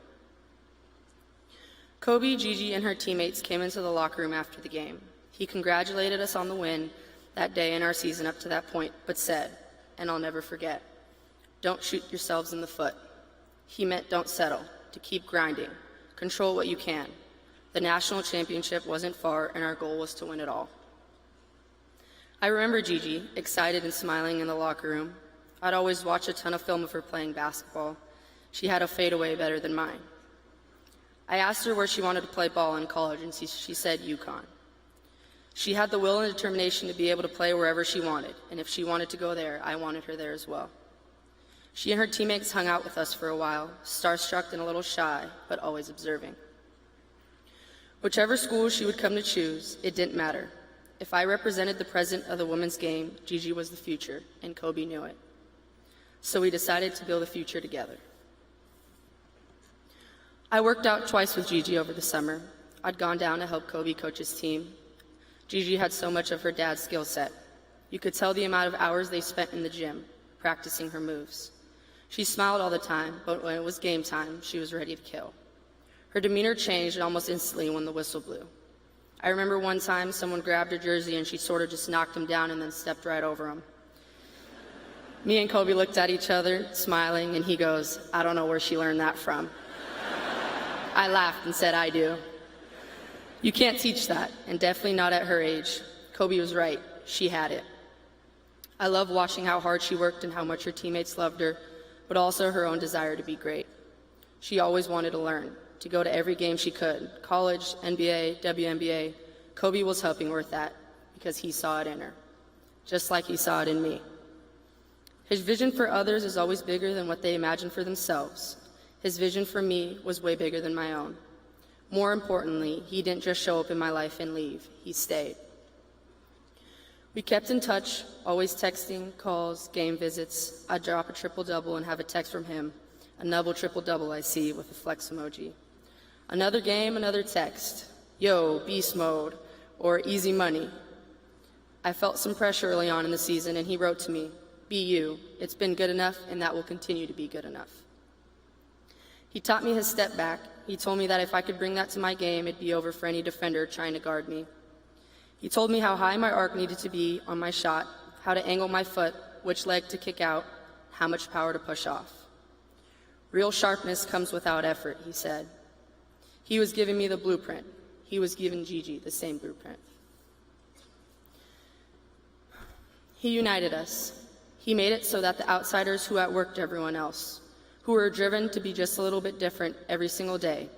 Kobe, Gigi, and her teammates came into the locker room after the game. He congratulated us on the win that day in our season up to that point, but said, and I'll never forget, "Don't shoot yourselves in the foot." He meant don't settle, to keep grinding, control what you can. The national championship wasn't far, and our goal was to win it all. I remember Gigi, excited and smiling in the locker room. I'd always watch a ton of film of her playing basketball. She had a fadeaway better than mine. I asked her where she wanted to play ball in college, and she said UConn. She had the will and determination to be able to play wherever she wanted, and if she wanted to go there, I wanted her there as well. She and her teammates hung out with us for a while, starstruck and a little shy, but always observing. Whichever school she would come to choose, it didn't matter. If I represented the present of the women's game, Gigi was the future, and Kobe knew it. So we decided to build a future together. I worked out twice with Gigi over the summer. I'd gone down to help Kobe coach his team. Gigi had so much of her dad's skill set. You could tell the amount of hours they spent in the gym, practicing her moves. She smiled all the time, but when it was game time, she was ready to kill. Her demeanor changed almost instantly when the whistle blew. I remember one time someone grabbed her jersey and she sort of just knocked him down and then stepped right over him. Me and Kobe looked at each other, smiling, and he goes, "I don't know where she learned that from." I laughed and said, "I do." You can't teach that, and definitely not at her age. Kobe was right. She had it. I love watching how hard she worked and how much her teammates loved her, but also her own desire to be great. She always wanted to learn, to go to every game she could. College, NBA, WNBA, Kobe was helping her with that because he saw it in her, just like he saw it in me. His vision for others is always bigger than what they imagine for themselves. His vision for me was way bigger than my own. More importantly, he didn't just show up in my life and leave. He stayed. We kept in touch, always texting, calls, game visits. I'd drop a triple-double and have a text from him, a double triple-double I see with a flex emoji. Another game, another text. Yo, beast mode, or easy money. I felt some pressure early on in the season, and he wrote to me, "Be you. It's been good enough, and that will continue to be good enough." He taught me his step back. He told me that if I could bring that to my game, it'd be over for any defender trying to guard me. He told me how high my arc needed to be on my shot, how to angle my foot, which leg to kick out, how much power to push off. Real sharpness comes without effort, he said. He was giving me the blueprint. He was giving Gigi the same blueprint. He united us. He made it so that the outsiders who outworked everyone else, who were driven to be just a little bit different every single day,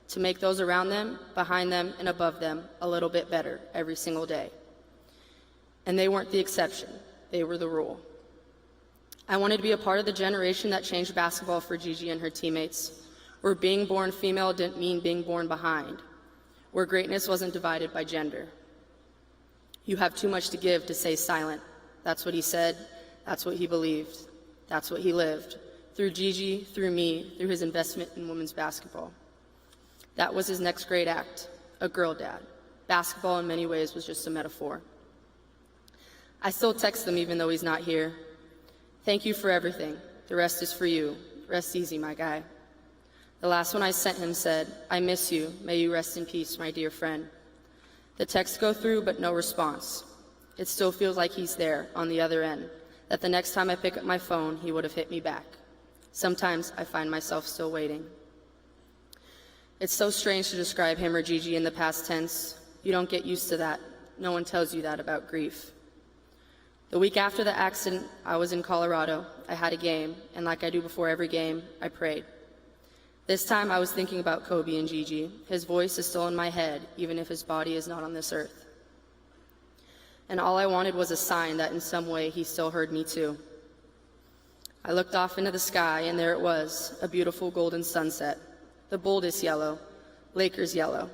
to make those around them, behind them, and above them a little bit better every single day. And they weren't the exception. They were the rule. I wanted to be a part of the generation that changed basketball for Gigi and her teammates, where being born female didn't mean being born behind, where greatness wasn't divided by gender. You have too much to give to stay silent. That's what he said. That's what he believed. That's what he lived. Through Gigi, through me, through his investment in women's basketball. That was his next great act, a girl dad. Basketball in many ways was just a metaphor. I still text him even though he's not here. Thank you for everything. The rest is for you. Rest easy, my guy. The last one I sent him said, "I miss you. May you rest in peace, my dear friend." The texts go through, but no response. It still feels like he's there on the other end, that the next time I pick up my phone, he would have hit me back. Sometimes I find myself still waiting. It's so strange to describe him or Gigi in the past tense. You don't get used to that. No one tells you that about grief. The week after the accident, I was in Colorado. I had a game, and like I do before every game, I prayed. This time I was thinking about Kobe and Gigi. His voice is still in my head, even if his body is not on this earth. And all I wanted was a sign that in some way he still heard me too. I looked off into the sky, and there it was, a beautiful golden sunset, the boldest yellow, Lakers yellow,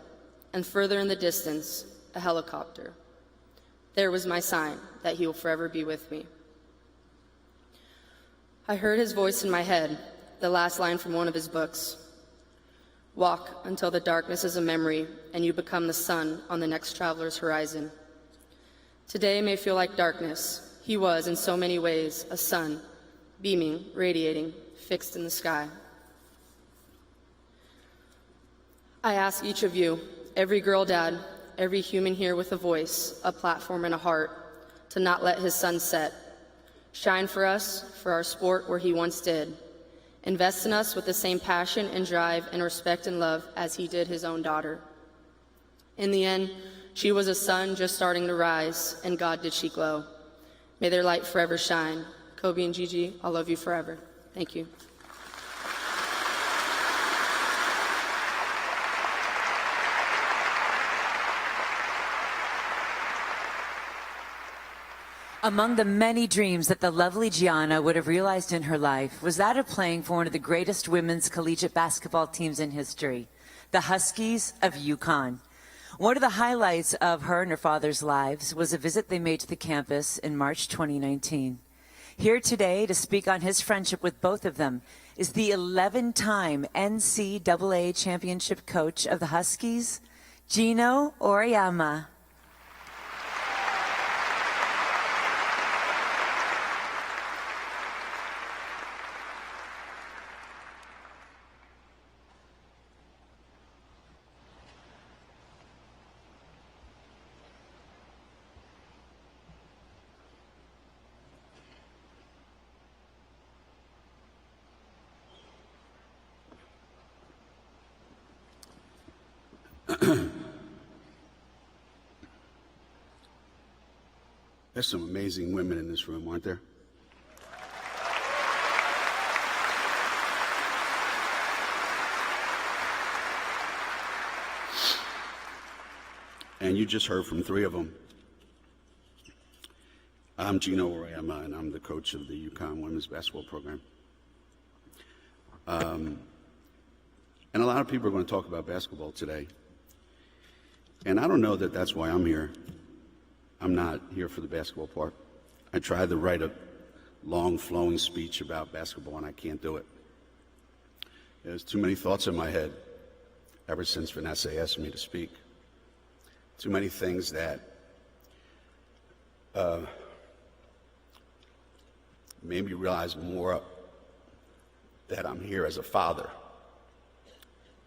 and further in the distance, a helicopter. There was my sign that he will forever be with me. I heard his voice in my head, the last line from one of his books. Walk until the darkness is a memory and you become the sun on the next traveler's horizon. Today may feel like darkness. He was, in so many ways, a sun, beaming, radiating, fixed in the sky. I ask each of you, every girl dad, every human here with a voice, a platform, and a heart, to not let his sun set. Shine for us, for our sport where he once did. Invest in us with the same passion and drive and respect and love as he did his own daughter. In the end, she was a sun just starting to rise, and God did she glow. May their light forever shine. Kobe and Gigi, I'll love you forever. Thank you. Among the many dreams that the lovely Gianna would have realized in her life was that of playing for one of the greatest women's collegiate basketball teams in history, the Huskies of UConn. One of the highlights of her and her father's lives was a visit they made to the campus in March 2019. Here today to speak on his friendship with both of them is the 11-time NCAA championship coach of the Huskies, Geno Auriemma. There's some amazing women in this room, aren't there? And you just heard from three of them. I'm Geno Auriemma, and I'm the coach of the UConn women's basketball program. And a lot of people are going to talk about basketball today. And I don't know that that's why I'm here. I'm not here for the basketball part. I tried to write a long, flowing speech about basketball, and I can't do it. There's too many thoughts in my head ever since Vanessa asked me to speak. Too many things that made me realize more that I'm here as a father,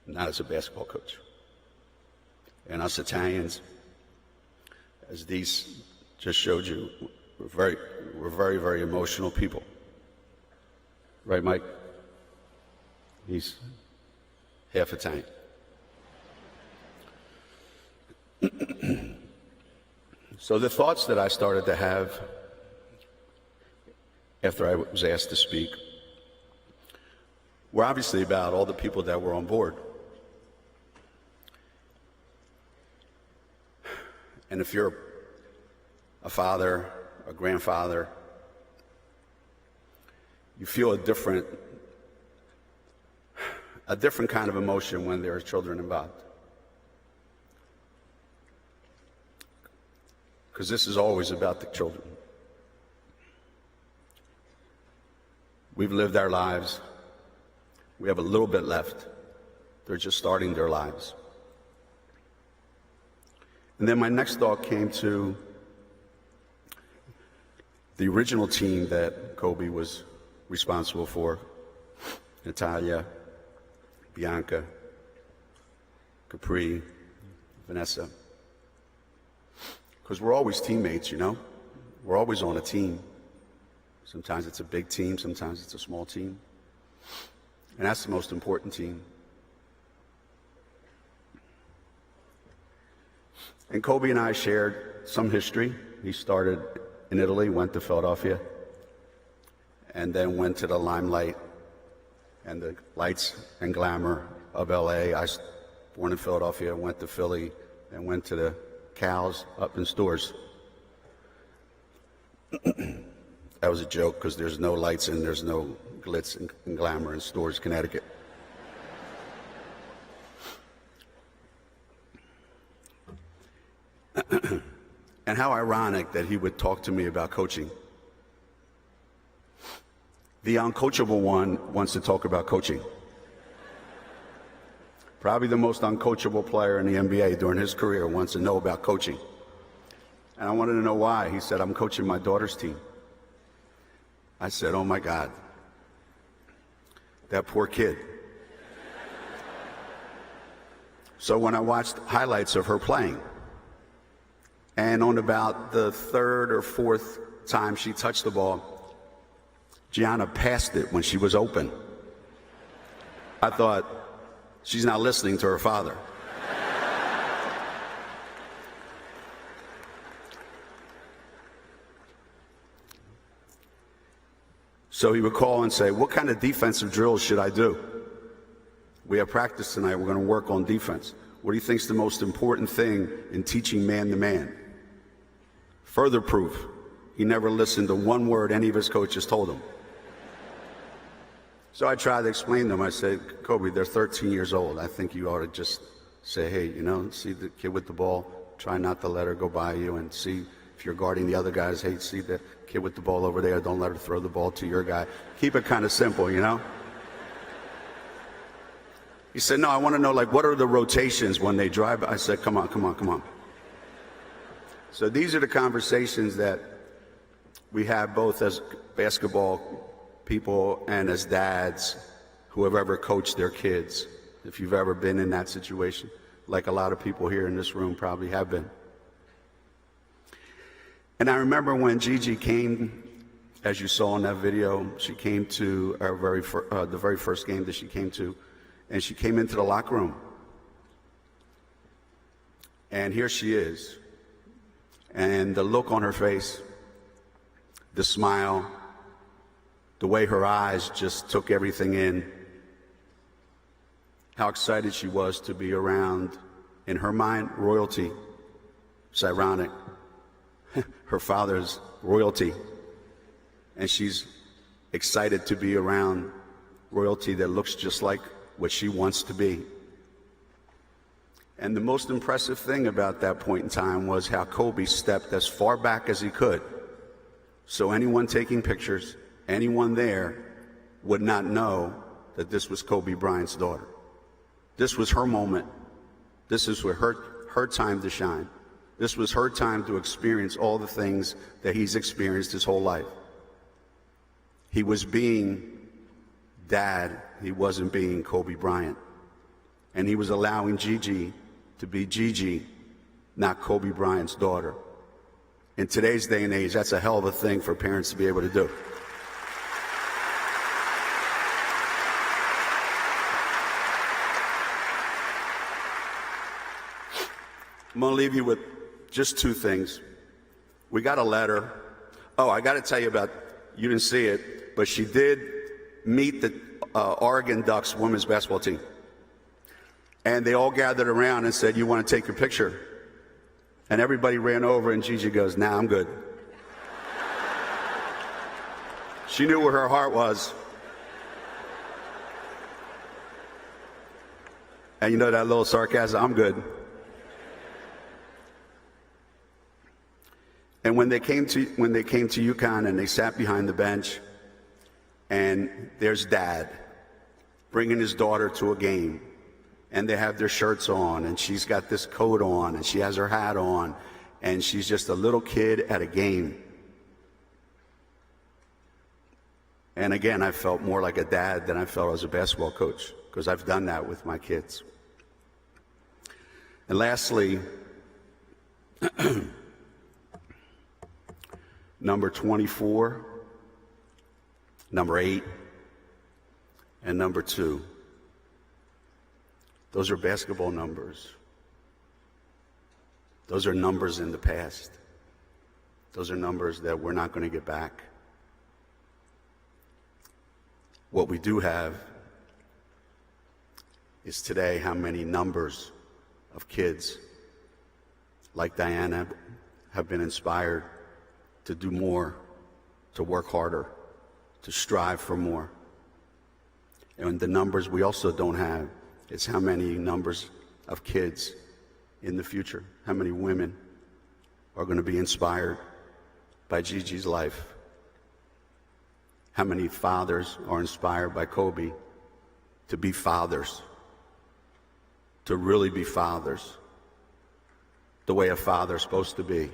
not as a basketball coach. And us Italians, as these just showed you, we're very, very emotional people. Right, Mike? He's half Italian. So the thoughts that I started to have after I was asked to speak were obviously about all the people that were on board. And if you're a father, a grandfather, you feel a different kind of emotion when there are children involved. Because this is always about the children. We've lived our lives. We have a little bit left. They're just starting their lives. And then my next thought came to the original team that Kobe was responsible for: Natalia, Bianca, Capri, Vanessa. Because we're always teammates, you know? We're always on a team. Sometimes it's a big team, sometimes it's a small team. And that's the most important team. And Kobe and I shared some history. He started in Italy, went to Philadelphia, and then went to the limelight and the lights and glamour of LA. I was born in Philadelphia, went to Philly, and went to the cows up in Stores. That was a joke because there's no lights and there's no glitz and glamour in Stores, Connecticut. how ironic that he would talk to me about coaching. The uncoachable one wants to talk about coaching. Probably the most uncoachable player in the NBA during his career wants to know about coaching. And I wanted to know why. He said, I'm coaching my daughter's team. I said, oh my God, that poor kid. So when I watched highlights of her playing, and on about the third or fourth time she touched the ball, Gianna passed it when she was open. I thought, she's not listening to her father. So he would call and say, what kind of defensive drills should I do? We have practice tonight. We're going to work on defense. What do you think is the most important thing in teaching man-to-man? Further proof, he never listened to one word any of his coaches told him. So I tried to explain to him. I said, Kobe, they're 13 years old. I think you ought to just say, hey, you know, see the kid with the ball, try not to let her go by you, and see if you're guarding the other guys, hey, see the kid with the ball over there, don't let her throw the ball to your guy. Keep it kind of simple, you know? He said, no, I want to know, like, what are the rotations when they drive? I said, come on. So these are the conversations that we have both as basketball people and as dads who have ever coached their kids. If you've ever been in that situation, like a lot of people here in this room probably have been. And I remember when Gigi came, as you saw in that video, she came to our the very first game that she came to, and she came into the locker room. And here she is. And the look on her face, the smile, the way her eyes just took everything in, how excited she was to be around, in her mind, royalty. It's ironic. Her father's royalty. And she's excited to be around royalty that looks just like what she wants to be. And the most impressive thing about that point in time was how Kobe stepped as far back as he could. So anyone taking pictures, anyone there would not know that this was Kobe Bryant's daughter. This was her moment. This is her time to shine. This was her time to experience all the things that he's experienced his whole life. He was being dad. He wasn't being Kobe Bryant. And he was allowing Gigi to be Gigi, not Kobe Bryant's daughter. In today's day and age, that's a hell of a thing for parents to be able to do. I'm going to leave you with just two things. We got a letter. Oh, I got to tell you about, you didn't see it, but she did meet the Oregon Ducks women's basketball team. And they all gathered around and said, you want to take a picture? And everybody ran over, and Gigi goes, nah, I'm good. She knew where her heart was. And you know that little sarcasm, I'm good. And when they came to UConn and they sat behind the bench, and there's dad bringing his daughter to a game, and they have their shirts on, and she's got this coat on, and she has her hat on, and she's just a little kid at a game. And again, I felt more like a dad than I felt as a basketball coach, because I've done that with my kids. And lastly, number 24, number 8, and number 2. Those are basketball numbers. Those are numbers in the past. Those are numbers that we're not going to get back. What we do have is today how many numbers of kids like Diana have been inspired to do more, to work harder, to strive for more. And the numbers we also don't have is how many numbers of kids in the future, how many women are going to be inspired by Gigi's life? How many fathers are inspired by Kobe to be fathers, to really be fathers, the way a father's supposed to be?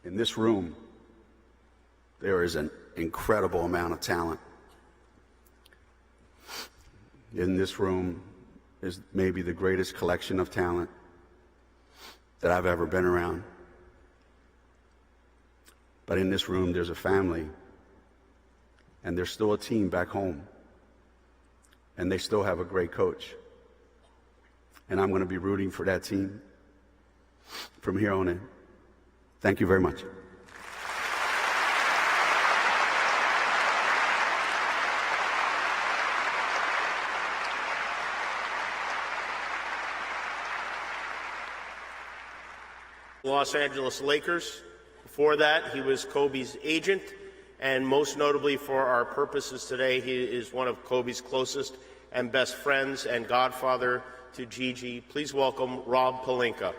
In this room, there is an incredible amount of talent. In this room is maybe the greatest collection of talent that I've ever been around. But in this room, there's a family, and there's still a team back home, and they still have a great coach. And I'm going to be rooting for that team from here on in. Thank you very much. Los Angeles Lakers. Before that, he was Kobe's agent, and most notably for our purposes today, he is one of Kobe's closest and best friends and godfather to Gigi. Please welcome Rob Pelinka.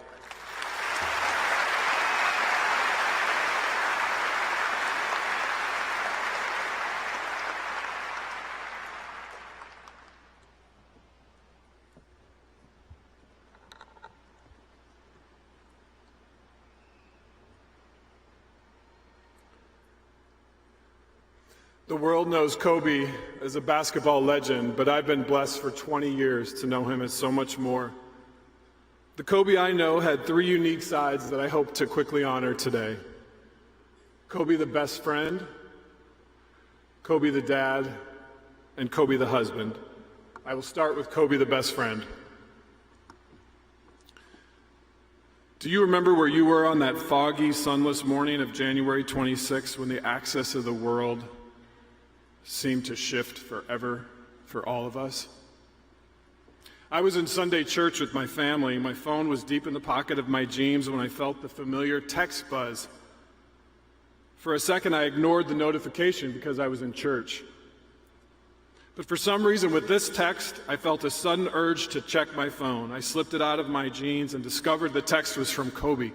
The world knows Kobe as a basketball legend, but I've been blessed for 20 years to know him as so much more. The Kobe I know had three unique sides that I hope to quickly honor today. Kobe the best friend, Kobe the dad, and Kobe the husband. I will start with Kobe the best friend. Do you remember where you were on that foggy, sunless morning of January 26th when the axis of the world seemed to shift forever for all of us? I was in Sunday church with my family. My phone was deep in the pocket of my jeans when I felt the familiar text buzz. For a second, I ignored the notification because I was in church. But for some reason, with this text, I felt a sudden urge to check my phone. I slipped it out of my jeans and discovered the text was from Kobe.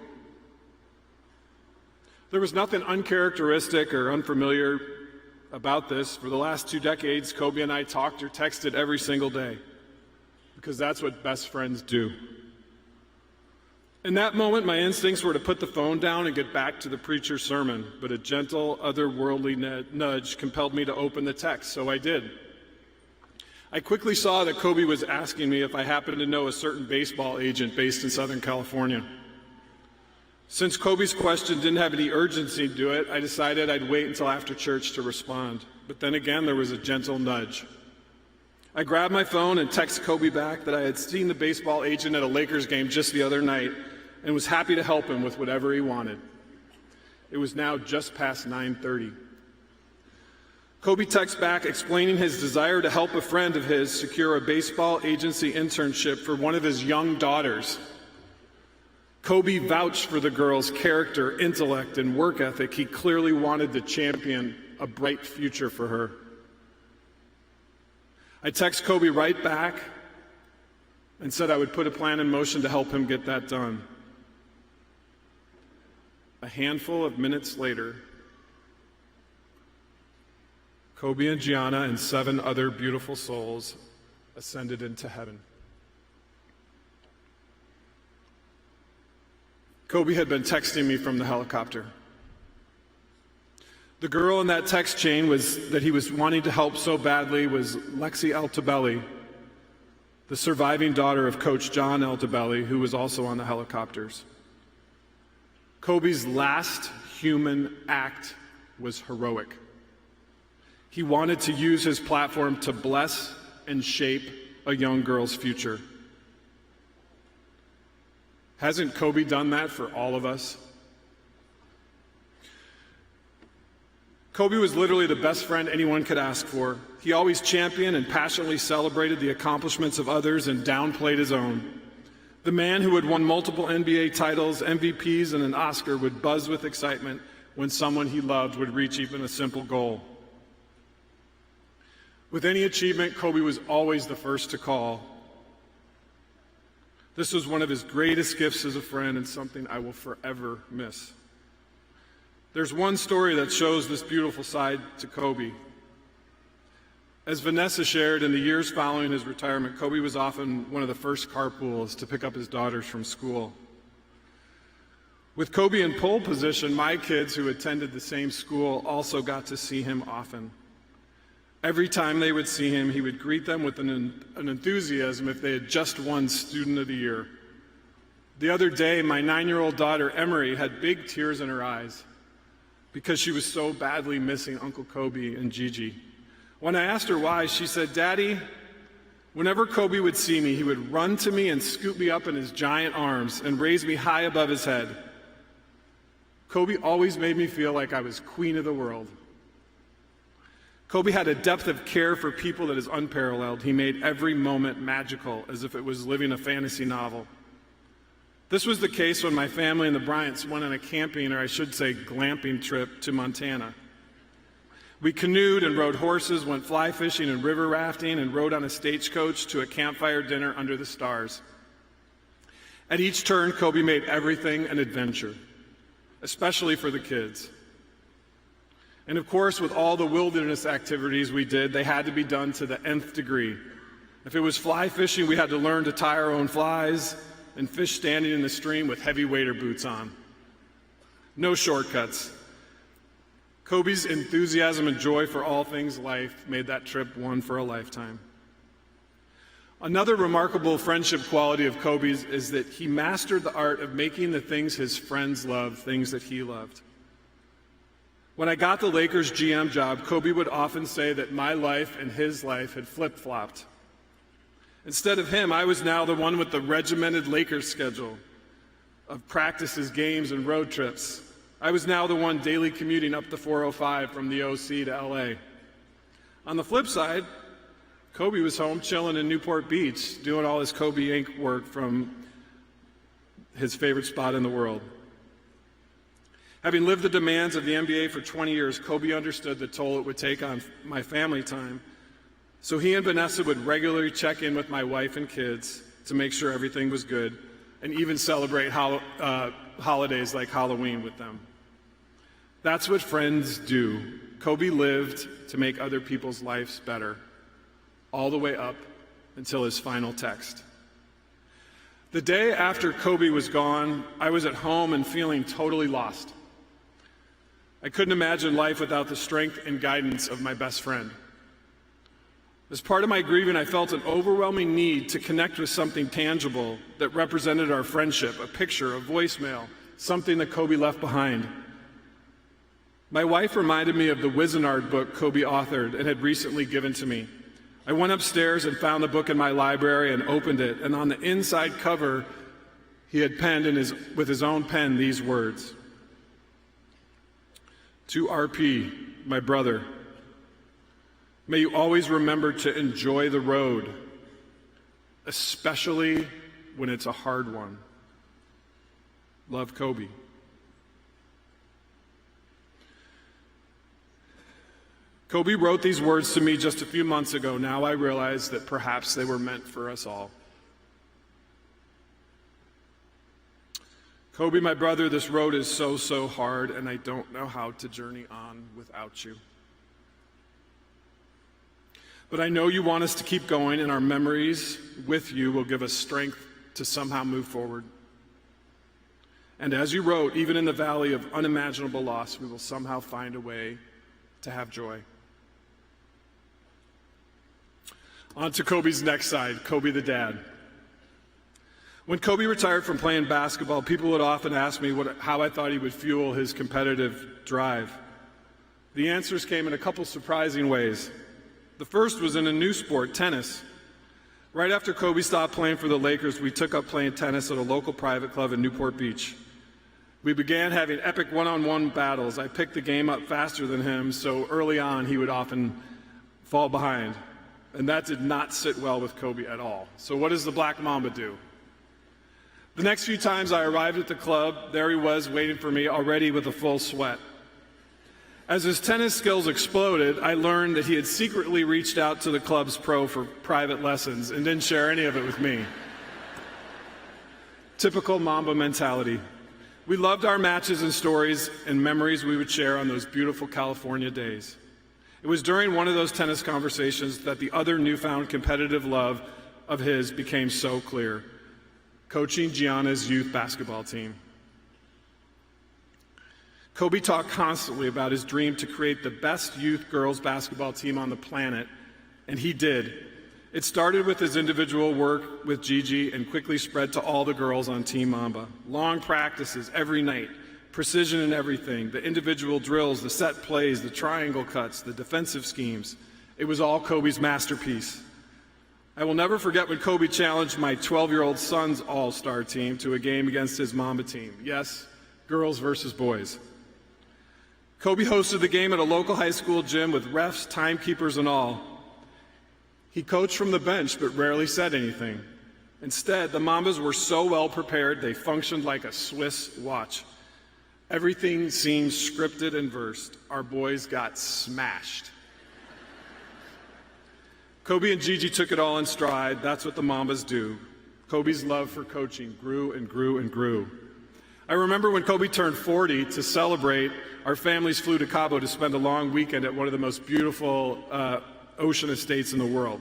There was nothing uncharacteristic or unfamiliar about this. For the last 2 decades, Kobe and I talked or texted every single day, because that's what best friends do. In that moment, my instincts were to put the phone down and get back to the preacher's sermon, but a gentle, otherworldly nudge compelled me to open the text, so I did. I quickly saw that Kobe was asking me if I happened to know a certain baseball agent based in Southern California. Since Kobe's question didn't have any urgency to it, I decided I'd wait until after church to respond. But then again, there was a gentle nudge. I grabbed my phone and texted Kobe back that I had seen the baseball agent at a Lakers game just the other night and was happy to help him with whatever he wanted. It was now just past 9:30. Kobe texted back explaining his desire to help a friend of his secure a baseball agency internship for one of his young daughters. Kobe vouched for the girl's character, intellect, and work ethic. He clearly wanted to champion a bright future for her. I texted Kobe right back and said I would put a plan in motion to help him get that done. A handful of minutes later, Kobe and Gianna and 7 other beautiful souls ascended into heaven. Kobe had been texting me from the helicopter. The girl in that text chain that he was wanting to help so badly was Lexi Altobelli, the surviving daughter of Coach John Altobelli, who was also on the helicopters. Kobe's last human act was heroic. He wanted to use his platform to bless and shape a young girl's future. Hasn't Kobe done that for all of us? Kobe was literally the best friend anyone could ask for. He always championed and passionately celebrated the accomplishments of others and downplayed his own. The man who had won multiple NBA titles, MVPs, and an Oscar would buzz with excitement when someone he loved would reach even a simple goal. With any achievement, Kobe was always the first to call. This was one of his greatest gifts as a friend and something I will forever miss. There's one story that shows this beautiful side to Kobe. As Vanessa shared, in the years following his retirement, Kobe was often one of the first carpools to pick up his daughters from school. With Kobe in pole position, my kids who attended the same school also got to see him often. Every time they would see him, he would greet them with an enthusiasm if they had just won Student of the Year. The other day, my 9-year-old daughter, Emery, had big tears in her eyes because she was so badly missing Uncle Kobe and Gigi. When I asked her why, she said, "Daddy, whenever Kobe would see me, he would run to me and scoop me up in his giant arms and raise me high above his head. Kobe always made me feel like I was queen of the world." Kobe had a depth of care for people that is unparalleled. He made every moment magical, as if it was living a fantasy novel. This was the case when my family and the Bryants went on a camping, or I should say glamping trip to Montana. We canoed and rode horses, went fly fishing and river rafting, and rode on a stagecoach to a campfire dinner under the stars. At each turn, Kobe made everything an adventure, especially for the kids. And of course, with all the wilderness activities we did, they had to be done to the nth degree. If it was fly fishing, we had to learn to tie our own flies and fish standing in the stream with heavy wader boots on. No shortcuts. Kobe's enthusiasm and joy for all things life made that trip one for a lifetime. Another remarkable friendship quality of Kobe's is that he mastered the art of making the things his friends loved things that he loved. When I got the Lakers GM job, Kobe would often say that my life and his life had flip-flopped. Instead of him, I was now the one with the regimented Lakers schedule of practices, games, and road trips. I was now the one daily commuting up the 405 from the OC to LA. On the flip side, Kobe was home chilling in Newport Beach, doing all his Kobe Inc. work from his favorite spot in the world. Having lived the demands of the NBA for 20 years, Kobe understood the toll it would take on my family time. So he and Vanessa would regularly check in with my wife and kids to make sure everything was good, and even celebrate holidays like Halloween with them. That's what friends do. Kobe lived to make other people's lives better, all the way up until his final text. The day after Kobe was gone, I was at home and feeling totally lost. I couldn't imagine life without the strength and guidance of my best friend. As part of my grieving, I felt an overwhelming need to connect with something tangible that represented our friendship, a picture, a voicemail, something that Kobe left behind. My wife reminded me of the Wizenard book Kobe authored and had recently given to me. I went upstairs and found the book in my library and opened it, and on the inside cover, he had penned with his own pen these words: "To RP, my brother, may you always remember to enjoy the road, especially when it's a hard one. Love, Kobe." Kobe wrote these words to me just a few months ago. Now I realize that perhaps they were meant for us all. Kobe, my brother, this road is so hard, and I don't know how to journey on without you. But I know you want us to keep going, and our memories with you will give us strength to somehow move forward. And as you wrote, even in the valley of unimaginable loss, we will somehow find a way to have joy. On to Kobe's next side, Kobe the dad. When Kobe retired from playing basketball, people would often ask me how I thought he would fuel his competitive drive. The answers came in a couple surprising ways. The first was in a new sport, tennis. Right after Kobe stopped playing for the Lakers, we took up playing tennis at a local private club in Newport Beach. We began having epic one-on-one battles. I picked the game up faster than him, so early on he would often fall behind. And that did not sit well with Kobe at all. So what does the Black Mamba do? The next few times I arrived at the club, there he was waiting for me, already with a full sweat. As his tennis skills exploded, I learned that he had secretly reached out to the club's pro for private lessons and didn't share any of it with me. Typical Mamba mentality. We loved our matches and stories and memories we would share on those beautiful California days. It was during one of those tennis conversations that the other newfound competitive love of his became so clear: coaching Gianna's youth basketball team. Kobe talked constantly about his dream to create the best youth girls basketball team on the planet, and he did. It started with his individual work with Gigi and quickly spread to all the girls on Team Mamba. Long practices every night, precision in everything, the individual drills, the set plays, the triangle cuts, the defensive schemes. It was all Kobe's masterpiece. I will never forget when Kobe challenged my 12-year-old son's all-star team to a game against his Mamba team. Yes, girls versus boys. Kobe hosted the game at a local high school gym with refs, timekeepers, and all. He coached from the bench but rarely said anything. Instead, the Mambas were so well prepared they functioned like a Swiss watch. Everything seemed scripted and versed. Our boys got smashed. Kobe and Gigi took it all in stride. That's what the Mambas do. Kobe's love for coaching grew and grew and grew. I remember when Kobe turned 40, to celebrate, our families flew to Cabo to spend a long weekend at one of the most beautiful ocean estates in the world.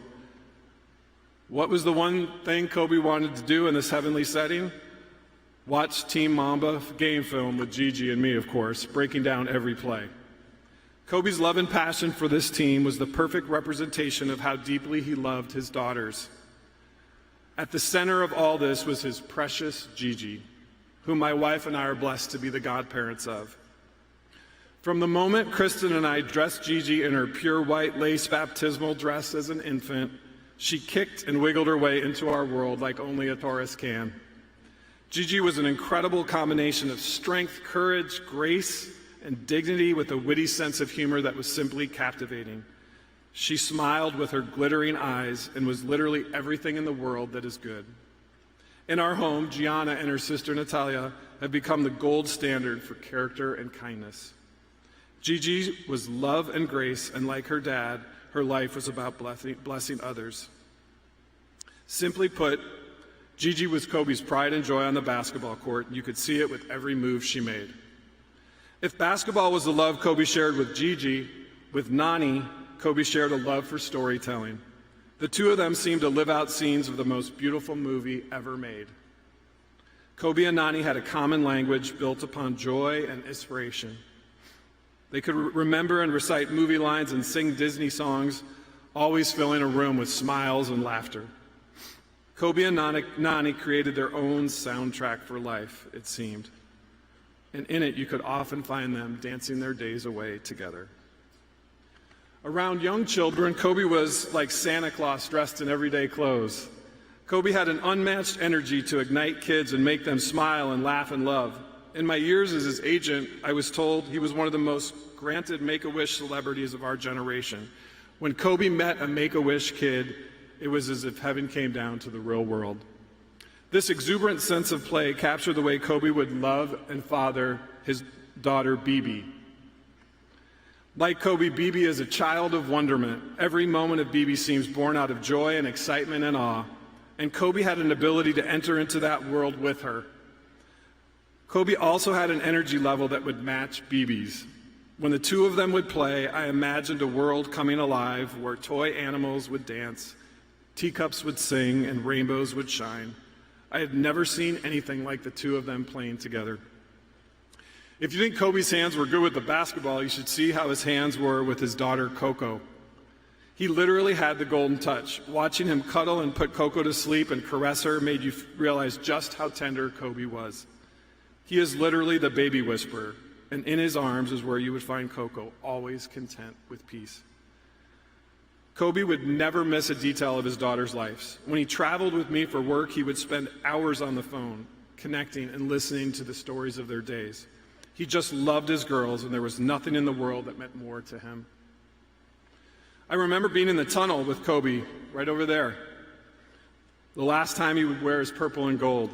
What was the one thing Kobe wanted to do in this heavenly setting? Watch Team Mamba game film with Gigi and me, of course, breaking down every play. Kobe's love and passion for this team was the perfect representation of how deeply he loved his daughters. At the center of all this was his precious Gigi, whom my wife and I are blessed to be the godparents of. From the moment Kristen and I dressed Gigi in her pure white lace baptismal dress as an infant, she kicked and wiggled her way into our world like only a Taurus can. Gigi was an incredible combination of strength, courage, grace, and dignity with a witty sense of humor that was simply captivating. She smiled with her glittering eyes and was literally everything in the world that is good. In our home, Gianna and her sister Natalia have become the gold standard for character and kindness. Gigi was love and grace, and like her dad, her life was about blessing others. Simply put, Gigi was Kobe's pride and joy on the basketball court, and you could see it with every move she made. If basketball was the love Kobe shared with Gigi, with Nani, Kobe shared a love for storytelling. The two of them seemed to live out scenes of the most beautiful movie ever made. Kobe and Nani had a common language built upon joy and inspiration. They could remember and recite movie lines and sing Disney songs, always filling a room with smiles and laughter. Kobe and Nani created their own soundtrack for life, it seemed. And in it, you could often find them dancing their days away together. Around young children, Kobe was like Santa Claus dressed in everyday clothes. Kobe had an unmatched energy to ignite kids and make them smile and laugh and love. In my years as his agent, I was told he was one of the most granted Make-A-Wish celebrities of our generation. When Kobe met a Make-A-Wish kid, it was as if heaven came down to the real world. This exuberant sense of play captured the way Kobe would love and father his daughter, Bibi. Like Kobe, Bibi is a child of wonderment. Every moment of Bibi seems born out of joy and excitement and awe. And Kobe had an ability to enter into that world with her. Kobe also had an energy level that would match Bibi's. When the two of them would play, I imagined a world coming alive where toy animals would dance, teacups would sing, and rainbows would shine. I had never seen anything like the two of them playing together. If you think Kobe's hands were good with the basketball, you should see how his hands were with his daughter, Coco. He literally had the golden touch. Watching him cuddle and put Coco to sleep and caress her made you realize just how tender Kobe was. He is literally the baby whisperer, and in his arms is where you would find Coco, always content with peace. Kobe would never miss a detail of his daughter's lives. When he traveled with me for work, he would spend hours on the phone, connecting and listening to the stories of their days. He just loved his girls, and there was nothing in the world that meant more to him. I remember being in the tunnel with Kobe, right over there. The last time he would wear his purple and gold.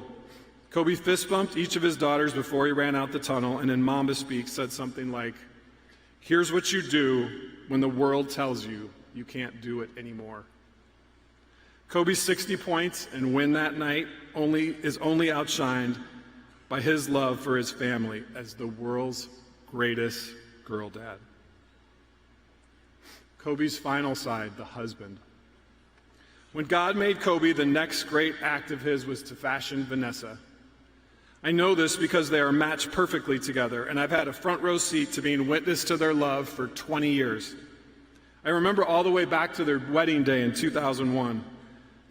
Kobe fist bumped each of his daughters before he ran out the tunnel, and in Mamba speak said something like, Here's what you do when the world tells you you can't do it anymore. Kobe's 60 points and win that night is only outshined by his love for his family as the world's greatest girl dad. Kobe's final side, the husband. When God made Kobe, the next great act of his was to fashion Vanessa. I know this because they are matched perfectly together, and I've had a front row seat to being witness to their love for 20 years. I remember all the way back to their wedding day in 2001.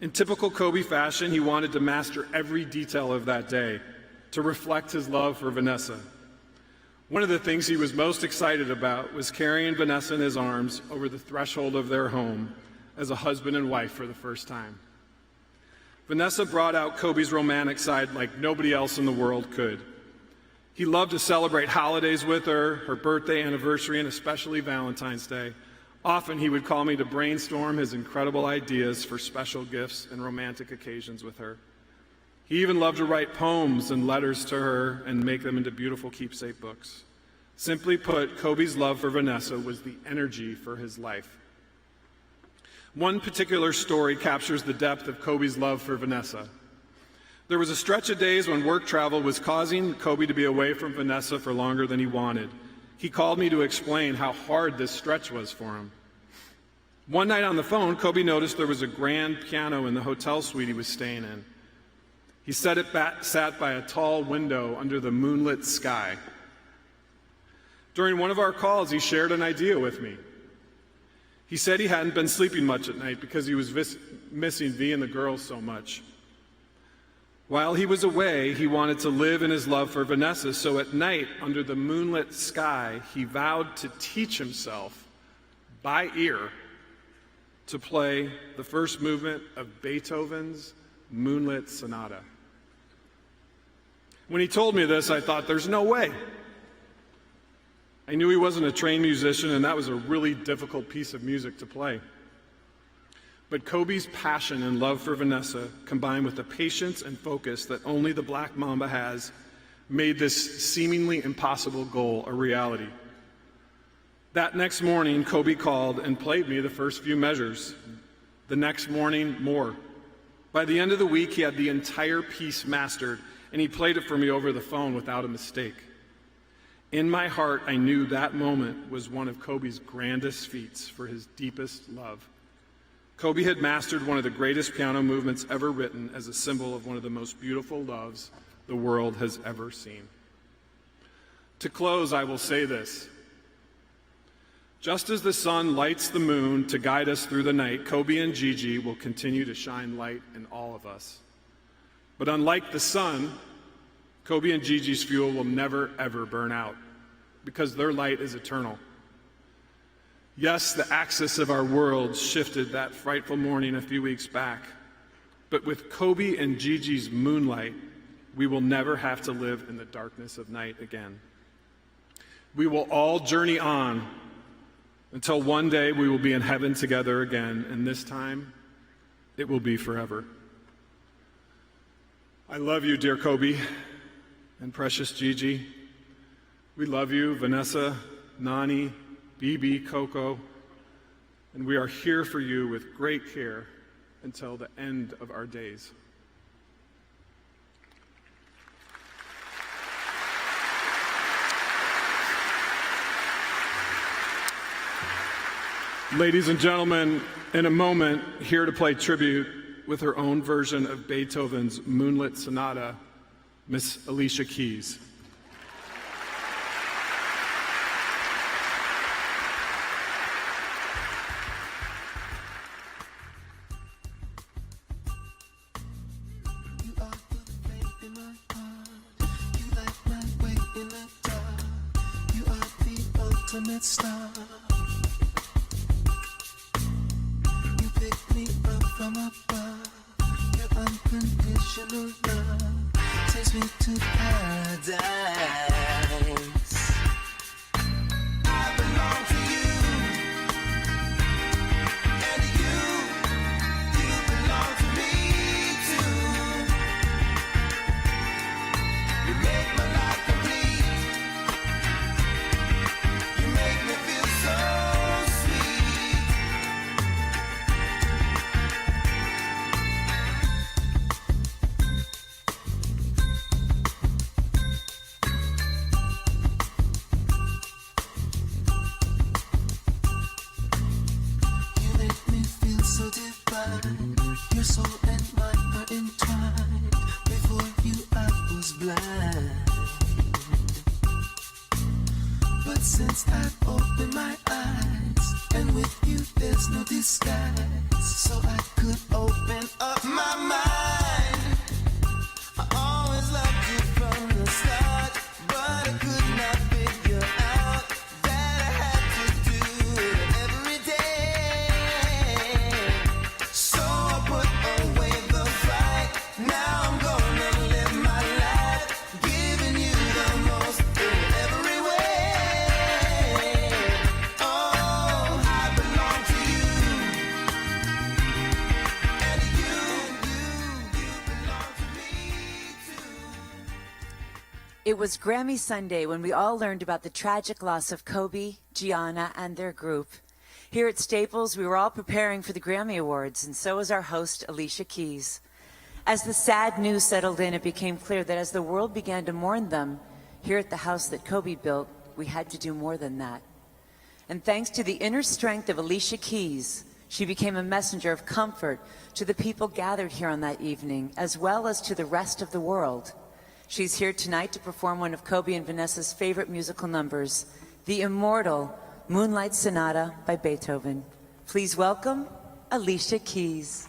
In typical Kobe fashion, he wanted to master every detail of that day to reflect his love for Vanessa. One of the things he was most excited about was carrying Vanessa in his arms over the threshold of their home as a husband and wife for the first time. Vanessa brought out Kobe's romantic side like nobody else in the world could. He loved to celebrate holidays with her, her birthday, anniversary, and especially Valentine's Day. Often he would call me to brainstorm his incredible ideas for special gifts and romantic occasions with her. He even loved to write poems and letters to her and make them into beautiful keepsake books. Simply put, Kobe's love for Vanessa was the energy for his life. One particular story captures the depth of Kobe's love for Vanessa. There was a stretch of days when work travel was causing Kobe to be away from Vanessa for longer than he wanted. He called me to explain how hard this stretch was for him. One night on the phone, Kobe noticed there was a grand piano in the hotel suite he was staying in. He said it sat by a tall window under the moonlit sky. During one of our calls, he shared an idea with me. He said he hadn't been sleeping much at night because he was missing V and the girls so much. While he was away, he wanted to live in his love for Vanessa, so at night, under the moonlit sky, he vowed to teach himself, by ear, to play the first movement of Beethoven's Moonlit Sonata. When he told me this, I thought, there's no way. I knew he wasn't a trained musician, and that was a really difficult piece of music to play. But Kobe's passion and love for Vanessa, combined with the patience and focus that only the Black Mamba has, made this seemingly impossible goal a reality. That next morning, Kobe called and played me the first few measures. The next morning, more. By the end of the week, he had the entire piece mastered, and he played it for me over the phone without a mistake. In my heart, I knew that moment was one of Kobe's grandest feats for his deepest love. Kobe had mastered one of the greatest piano movements ever written as a symbol of one of the most beautiful loves the world has ever seen. To close, I will say this. Just as the sun lights the moon to guide us through the night, Kobe and Gigi will continue to shine light in all of us. But unlike the sun, Kobe and Gigi's fuel will never, ever burn out because their light is eternal. Yes, the axis of our world shifted that frightful morning a few weeks back, but with Kobe and Gigi's moonlight, we will never have to live in the darkness of night again. We will all journey on until one day we will be in heaven together again, and this time it will be forever. I love you, dear Kobe and precious Gigi. We love you, Vanessa, Nani, BB, Coco, and we are here for you with great care until the end of our days. Ladies and gentlemen, in a moment, here to play tribute with her own version of Beethoven's Moonlit Sonata, Miss Alicia Keys. Star. You pick me up from above. Your unconditional love takes me to paradise. I belong to you, and you belong to me too. You make my life complete. You make me feel blind. But since I've opened my eyes, and with you there's no disguise, so I could open up my mind. I always loved you from the start, but I could not figure out that I had to do it every day. So I put away the fight. Now I'm gonna live my life, giving you the most in every way. Oh, I belong to you, and you belong to me too. It was Grammy Sunday when we all learned about the tragic loss of Kobe, Gianna, and their group. Here at Staples, we were all preparing for the Grammy Awards, and so was our host, Alicia Keys. As the sad news settled in, it became clear that as the world began to mourn them, here at the house that Kobe built, we had to do more than that. And thanks to the inner strength of Alicia Keys, she became a messenger of comfort to the people gathered here on that evening, as well as to the rest of the world. She's here tonight to perform one of Kobe and Vanessa's favorite musical numbers, the immortal Moonlight Sonata by Beethoven. Please welcome Alicia Keys.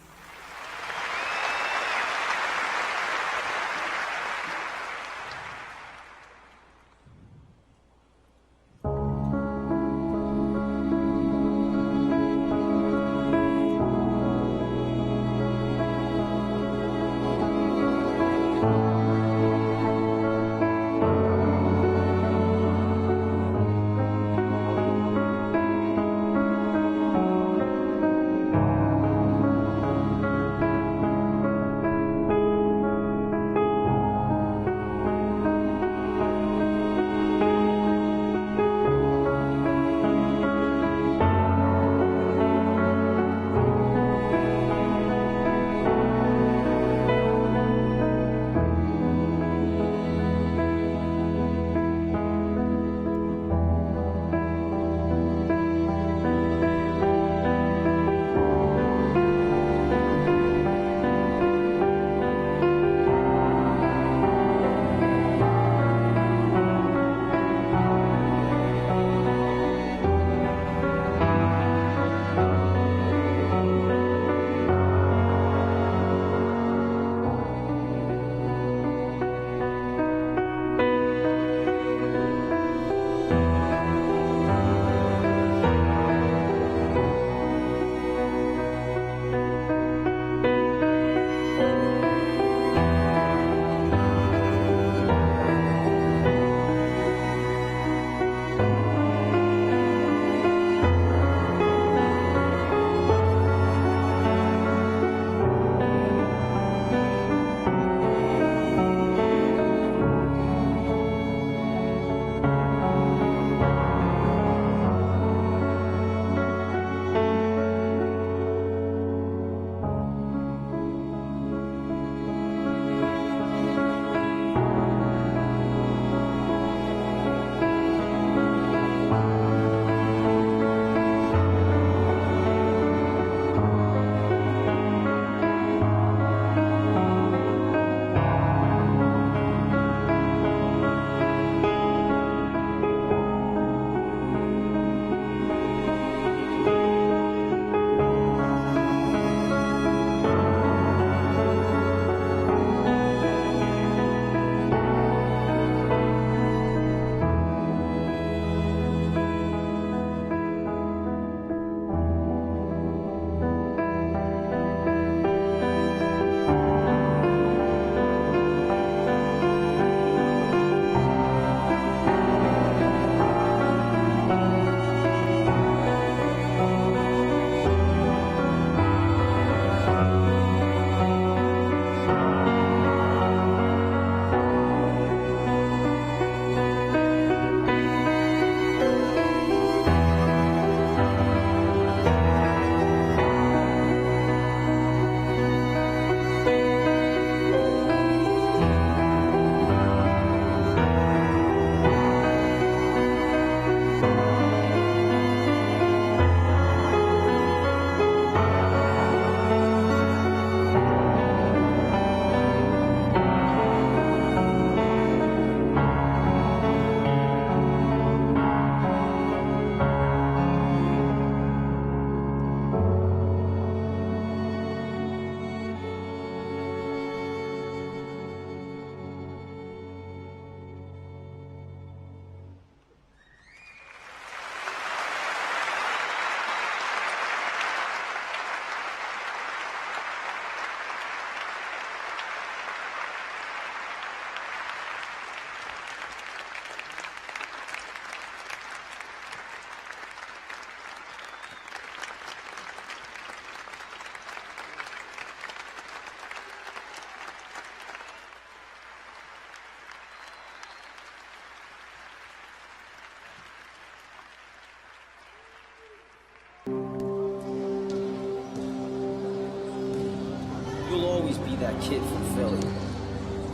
be that kid from Philly.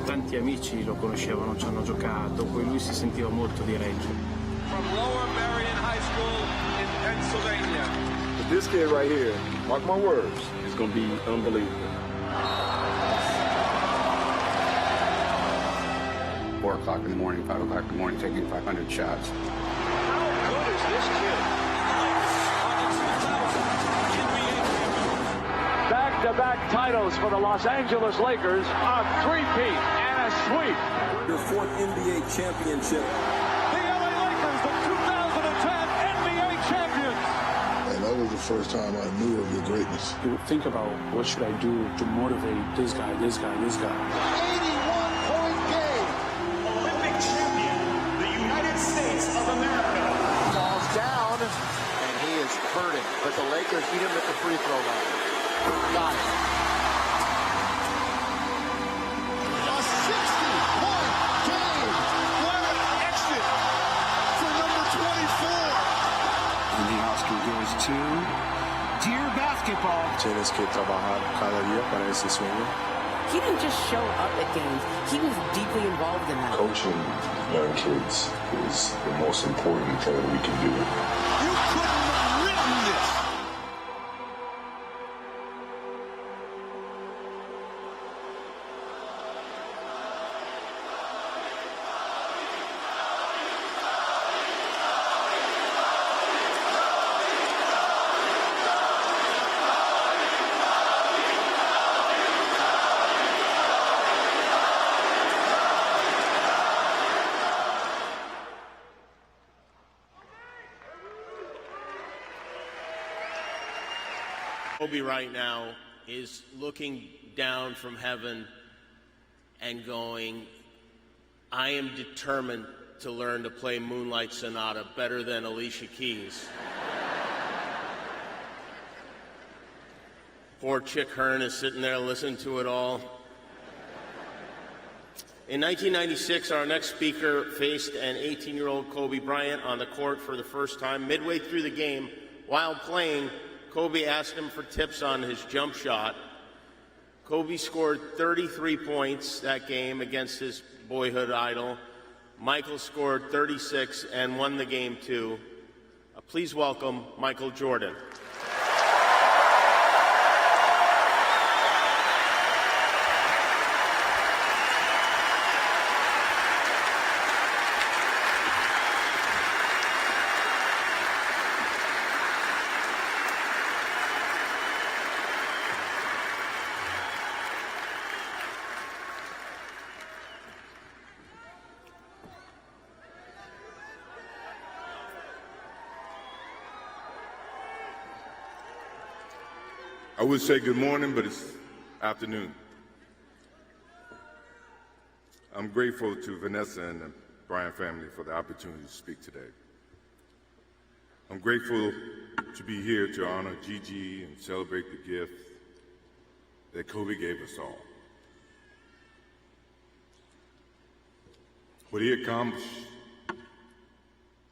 Tanti amici lo conoscevano, ci hanno giocato, poi lui si sentiva molto di Reggio. From Lower Merion High School in Pennsylvania. But this kid right here, mark my words, is going to be unbelievable. 4 o'clock in the morning, 5 o'clock in the morning, taking 500 shots. How good is this kid? Back-to-back titles for the Los Angeles Lakers, a three-peat and a sweep. Your 4th NBA championship. The LA Lakers, the 2010 NBA champions. And that was the first time I knew of your greatness. You would think about what should I do to motivate this guy, this guy, this guy. 81-point game. Olympic champion, the United States of America. Falls down, and he is hurting. But the Lakers beat him at the free throw line. Got it. A 60-point game. What an exit for number 24. And the Oscar goes to Dear Basketball. Tienes que trabajar cada día para ese sueño. He didn't just show up at games. He was deeply involved in that. Coaching young kids is the most important thing we can do. You couldn't have written this. Kobe right now is looking down from heaven and going, I am determined to learn to play Moonlight Sonata better than Alicia Keys. Poor Chick Hearn is sitting there listening to it all. In 1996, our next speaker faced an 18-year-old Kobe Bryant on the court for the first time. Midway through the game, while playing, Kobe asked him for tips on his jump shot. Kobe scored 33 points that game against his boyhood idol. Michael scored 36 and won the game too. Please welcome Michael Jordan. I would say good morning, but it's afternoon. I'm grateful to Vanessa and the Bryant family for the opportunity to speak today. I'm grateful to be here to honor Gigi and celebrate the gift that Kobe gave us all. What he accomplished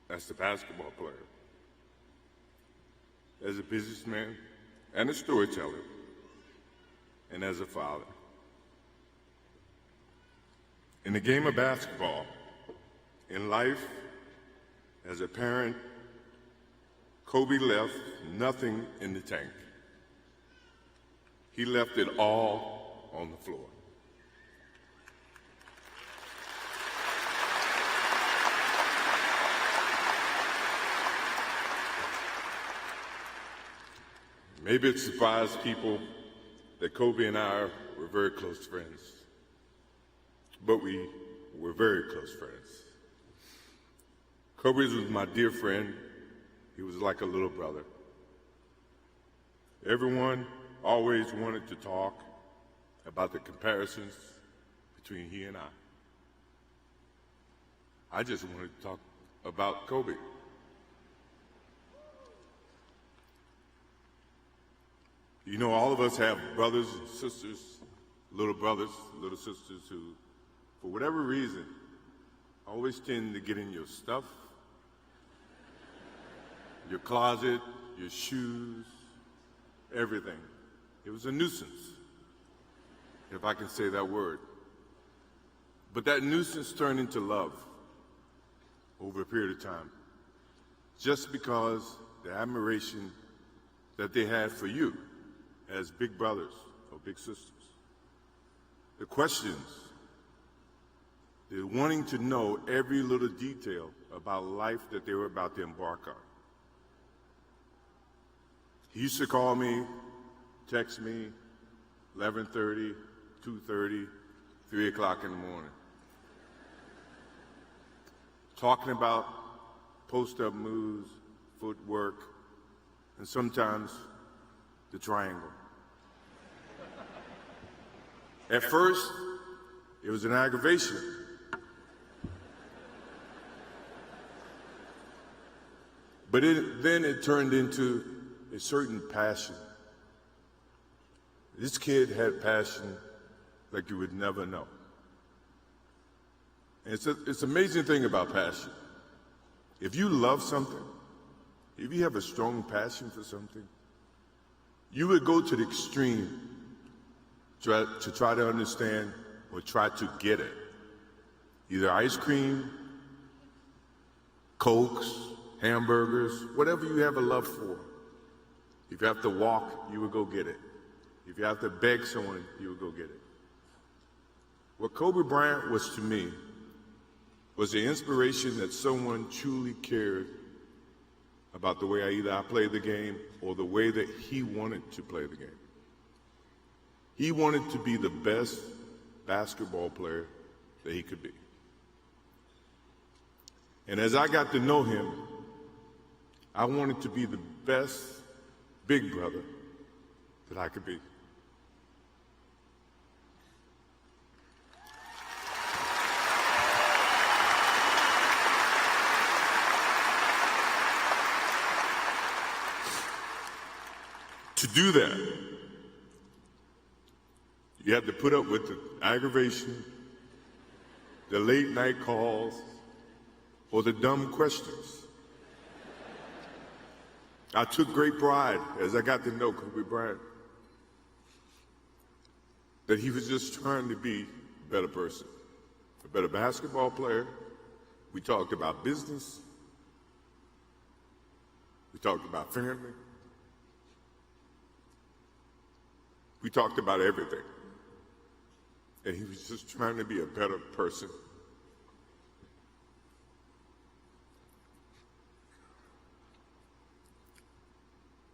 as a basketball player, as a businessman, and a storyteller, and as a father. In the game of basketball, in life, as a parent, Kobe left nothing in the tank. He left it all on the floor. Maybe it surprised people that Kobe and I were very close friends, but we were very close friends. Kobe was my dear friend. He was like a little brother. Everyone always wanted to talk about the comparisons between he and I just wanted to talk about Kobe. You know, all of us have brothers and sisters, little brothers, little sisters who, for whatever reason, always tend to get in your stuff, your closet, your shoes, everything. It was a nuisance. if I can say that word. But that nuisance turned into love over a period of time, just because the admiration that they had for you as big brothers or big sisters. The questions, the wanting to know every little detail about life that they were about to embark on. He used to call me, text me, 11:30, 2:30, 3 o'clock in the morning, talking about post-up moves, footwork, and sometimes the triangle. At first, it was an aggravation. But then it turned into a certain passion. This kid had passion like you would never know. And it's an amazing thing about passion. If you love something, if you have a strong passion for something, you would go to the extreme to try to understand or try to get it. Either ice cream, Cokes, hamburgers, whatever you have a love for. If you have to walk, you would go get it. If you have to beg someone, you would go get it. What Kobe Bryant was to me was the inspiration that someone truly cared about the way I played the game or the way that he wanted to play the game. He wanted to be the best basketball player that he could be. And as I got to know him, I wanted to be the best big brother that I could be. To do that, you had to put up with the aggravation, the late night calls, or the dumb questions. I took great pride as I got to know Kobe Bryant that he was just trying to be a better person, a better basketball player. We talked about business. We talked about family. We talked about everything. And he was just trying to be a better person.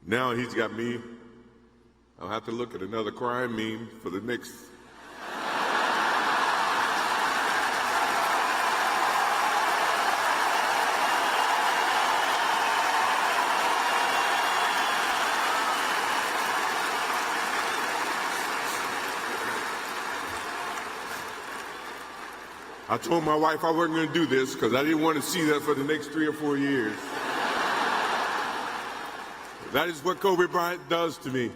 Now he's got me. I'll have to look at another crime meme for the next. I told my wife I wasn't going to do this because I didn't want to see that for the next 3 or 4 years. That is what Kobe Bryant does to me.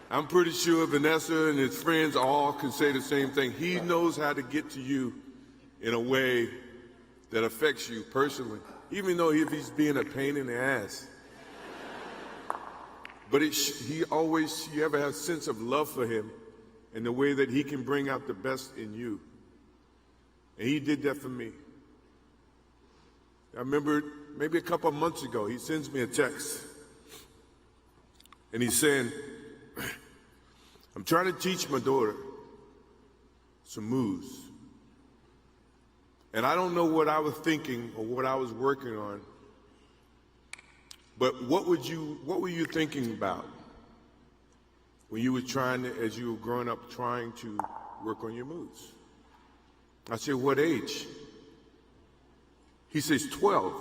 I'm pretty sure Vanessa and his friends all can say the same thing. He knows how to get to you in a way that affects you personally, even though if he's being a pain in the ass. But you ever have a sense of love for him and the way that he can bring out the best in you. And he did that for me. I remember maybe a couple of months ago, he sends me a text. And he's saying, I'm trying to teach my daughter some moves. And I don't know what I was thinking or what I was working on. But what were you thinking about when you were as you were growing up, trying to work on your moves? I said, what age? He says, 12.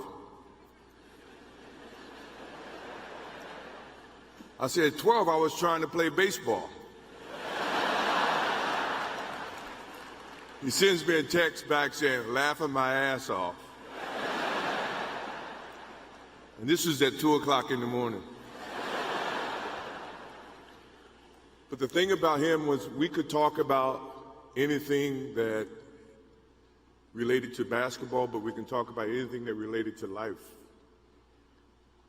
I said, at 12, I was trying to play baseball. He sends me a text back saying, laughing my ass off. And this was at 2 o'clock in the morning. But the thing about him was we could talk about anything that related to basketball, but we can talk about anything that related to life.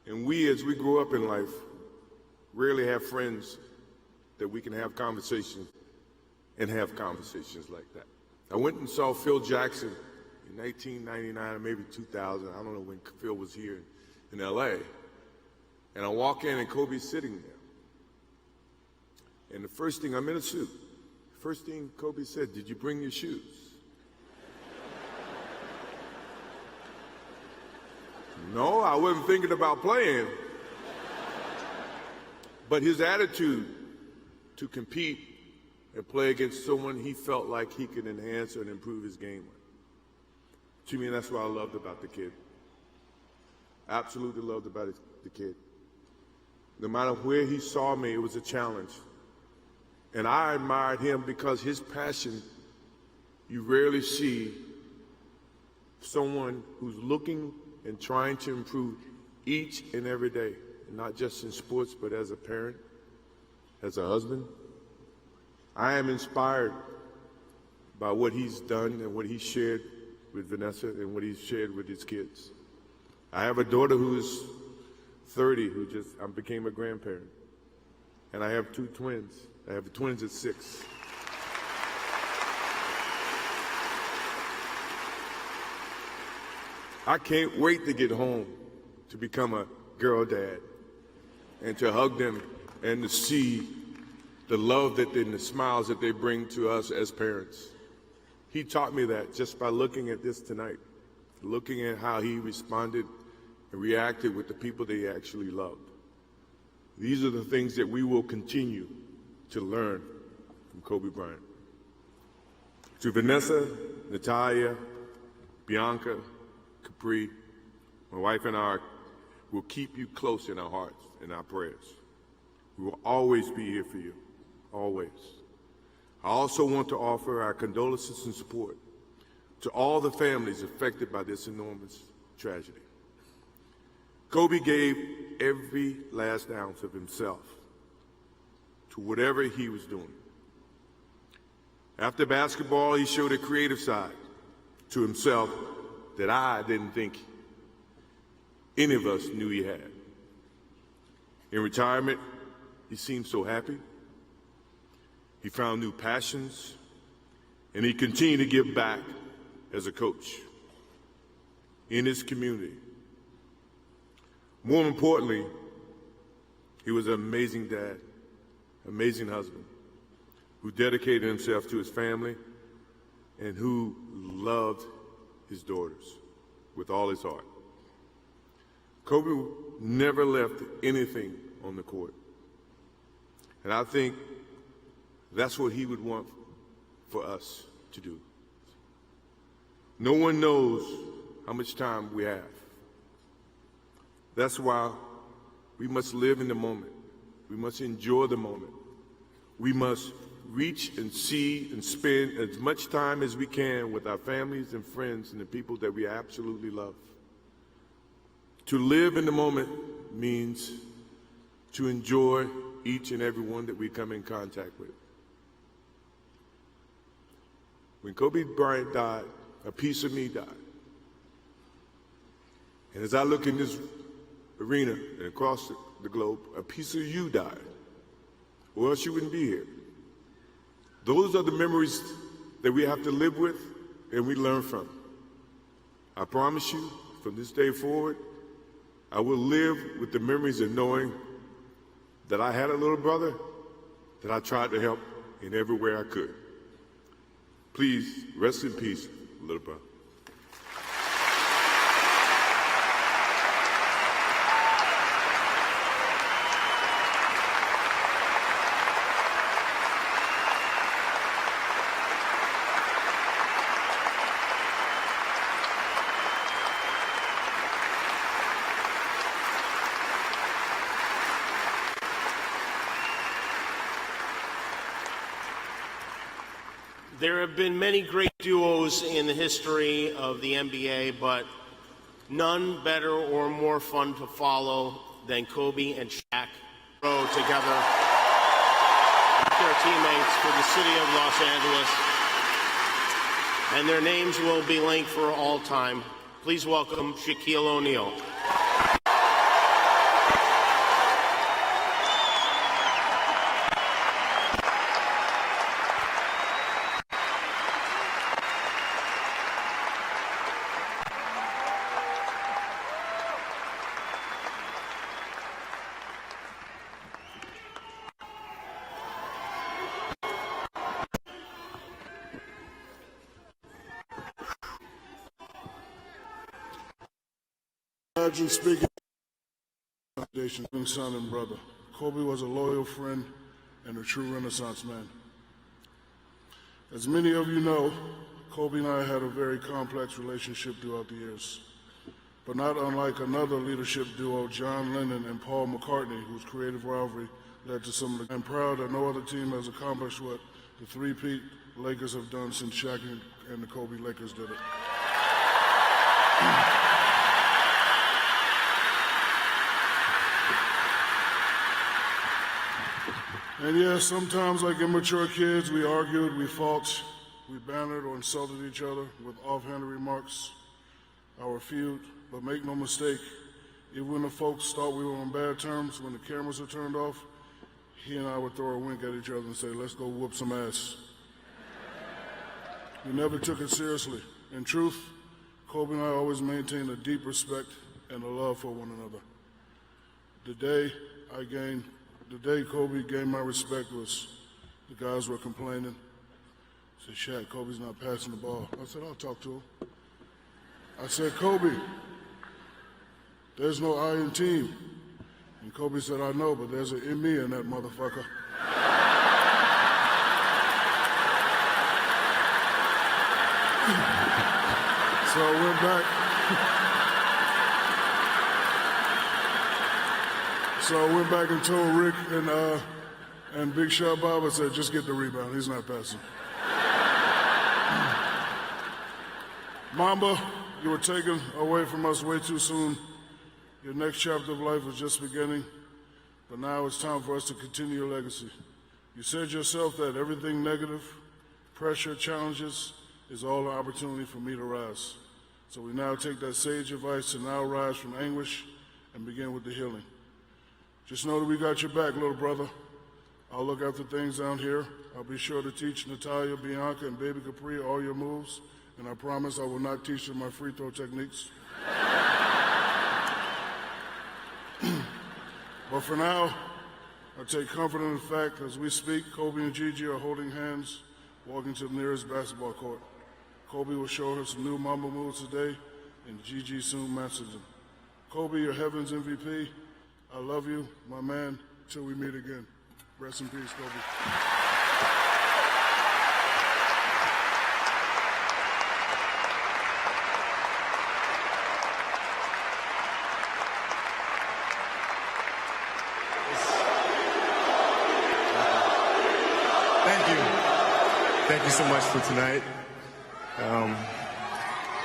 And we, as we grow up in life, rarely have friends that we can have conversations and have conversations like that. I went and saw Phil Jackson in 1999 or maybe 2000. I don't know when Phil was here in LA. And I walk in and Kobe's sitting there. And the first thing, I'm in a suit. First thing Kobe said, "Did you bring your shoes?" No, I wasn't thinking about playing. But his attitude to compete and play against someone he felt like he could enhance and improve his game with. To me, that's what I loved about the kid. Absolutely loved about the kid. No matter where he saw me, it was a challenge. And I admired him because his passion, you rarely see someone who's looking and trying to improve each and every day, not just in sports, but as a parent, as a husband. I am inspired by what he's done and what he shared with Vanessa and what he's shared with his kids. I have a daughter who's 30 who just became a grandparent. And I have 2 twins. I have twins at 6. I can't wait to get home to become a girl dad and to hug them and to see the love and the smiles that they bring to us as parents. He taught me that just by looking at this tonight, looking at how he responded and reacted with the people that he actually loved. These are the things that we will continue to learn from Kobe Bryant. To Vanessa, Natalia, Bianca, Capri, my wife and I will keep you close in our hearts and our prayers. We will always be here for you, always. I also want to offer our condolences and support to all the families affected by this enormous tragedy. Kobe gave every last ounce of himself to whatever he was doing. After basketball, he showed a creative side to himself that I didn't think any of us knew he had. In retirement, he seemed so happy. He found new passions, and he continued to give back as a coach in his community. More importantly, he was an amazing dad, amazing husband, who dedicated himself to his family and who loved his daughters with all his heart. Kobe never left anything on the court. And I think that's what he would want for us to do. No one knows how much time we have. That's why we must live in the moment. We must enjoy the moment. We must reach and see and spend as much time as we can with our families and friends and the people that we absolutely love. To live in the moment means to enjoy each and every one that we come in contact with. When Kobe Bryant died, a piece of me died. And as I look in this arena and across the globe, a piece of you died, or else you wouldn't be here. Those are the memories that we have to live with and we learn from. I promise you, from this day forward, I will live with the memories of knowing that I had a little brother that I tried to help in every way I could. Please, rest in peace, little brother. There have been many great duos in the history of the NBA, but none better or more fun to follow than Kobe and Shaq row together with their teammates for the city of Los Angeles. And their names will be linked for all time. Please welcome Shaquille O'Neal. Imagine speaking foundation, son and brother. Kobe was a loyal friend and a true Renaissance man. As many of you know, Kobe and I had a very complex relationship throughout the years. But not unlike another leadership duo, John Lennon and Paul McCartney, whose creative rivalry led to some of the... I'm proud that no other team has accomplished what the three-peat Lakers have done since Shaq and the Kobe Lakers did it. And yes, sometimes like immature kids, we argued, we fought, we bantered or insulted each other with offhanded remarks, our feud. But make no mistake, even when the folks thought we were on bad terms, when the cameras were turned off, he and I would throw a wink at each other and say, let's go whoop some ass. We never took it seriously. In truth, Kobe and I always maintained a deep respect and a love for one another. The day Kobe gained my respect was the guys were complaining. I said, Shaq, Kobe's not passing the ball. I said, I'll talk to him. I said, Kobe, there's no I in team. And Kobe said, I know, but there's an in me in that motherfucker. So I went back. And told Rick and Big Shot Bob, I said, just get the rebound. He's not passing. Mamba, you were taken away from us way too soon. Your next chapter of life was just beginning, but now it's time for us to continue your legacy. You said yourself that everything negative, pressure, challenges, is all an opportunity for me to rise. So we now take that sage advice to now rise from anguish and begin with the healing. Just know that we got your back, little brother. I'll look after things down here. I'll be sure to teach Natalia, Bianca, and Baby Capri all your moves, and I promise I will not teach them my free throw techniques. But for now, I take comfort in the fact as we speak, Kobe and Gigi are holding hands, walking to the nearest basketball court. Kobe will show her some new Mamba moves today, and Gigi soon masters them. Kobe, your heavens MVP. I love you, my man, till we meet again. Rest in peace, Kobe. Thank you so much for tonight.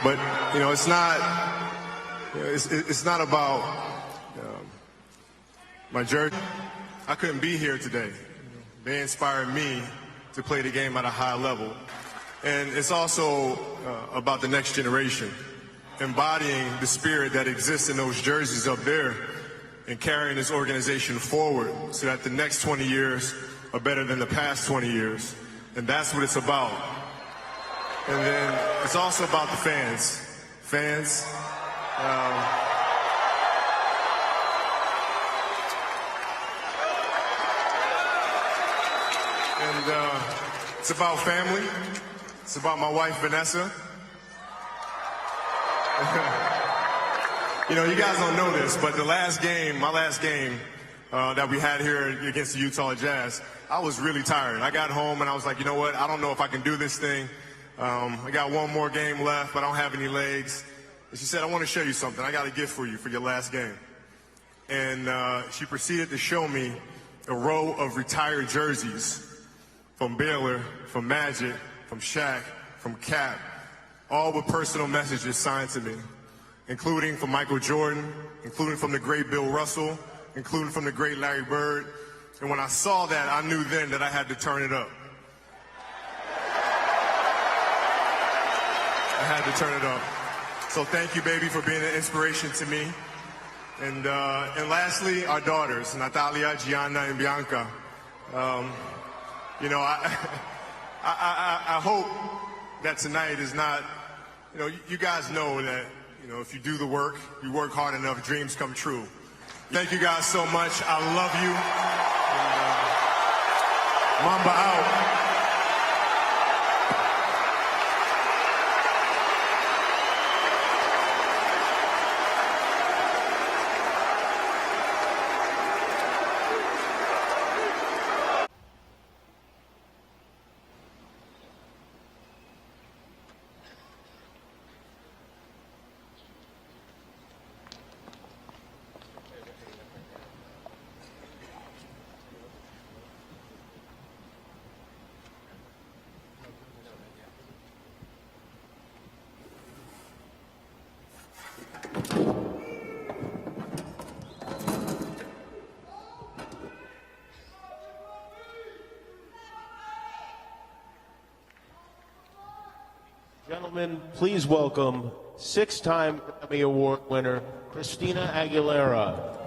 But you know, it's not about my jersey. I couldn't be here today. They inspired me to play the game at a high level, and it's also about the next generation, embodying the spirit that exists in those jerseys up there, and carrying this organization forward so that the next 20 years are better than the past 20 years. And that's what it's about. And then it's also about the fans. Fans. It's about family. It's about my wife, Vanessa. You know, you guys don't know this, but my last game that we had here against the Utah Jazz, I was really tired. I got home and I was like, you know what? I don't know if I can do this thing. I got one more game left, but I don't have any legs. And she said, I want to show you something. I got a gift for you for your last game. And she proceeded to show me a row of retired jerseys from Baylor, from Magic, from Shaq, from Cap, all with personal messages signed to me, including from Michael Jordan, including from the great Bill Russell, including from the great Larry Bird. And when I saw that, I knew then that I had to turn it up. I had to turn it up. So thank you, baby, for being an inspiration to me. And lastly, our daughters, Natalia, Gianna, and Bianca. You know, I hope that tonight is not, you know, you guys know that, you know, if you do the work, you work hard enough, dreams come true. Thank you guys so much. I love you. And, Mamba out. Gentlemen, please welcome six-time Grammy Award winner Christina Aguilera.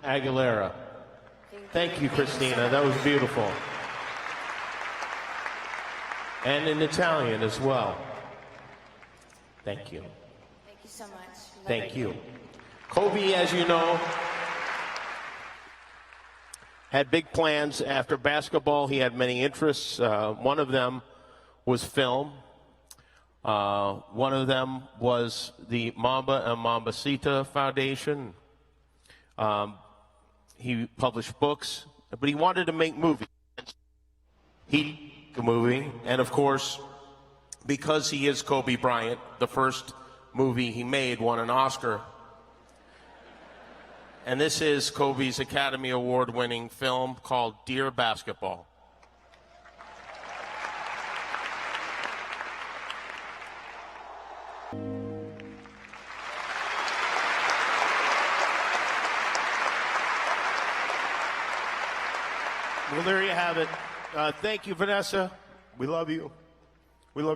Aguilera. Thank you, Christina. That was beautiful. And in Italian as well. Thank you. Thank you so much. Thank you. Kobe, as you know, had big plans after basketball. He had many interests. One of them was film. One of them was the Mamba and Mambacita Foundation. He published books, but he wanted to make movies. He made a movie, and of course, because he is Kobe Bryant, the first movie he made won an Oscar. And this is Kobe's Academy Award-winning film called Dear Basketball. Well, there you have it. Thank you, Vanessa. We love you. We love you.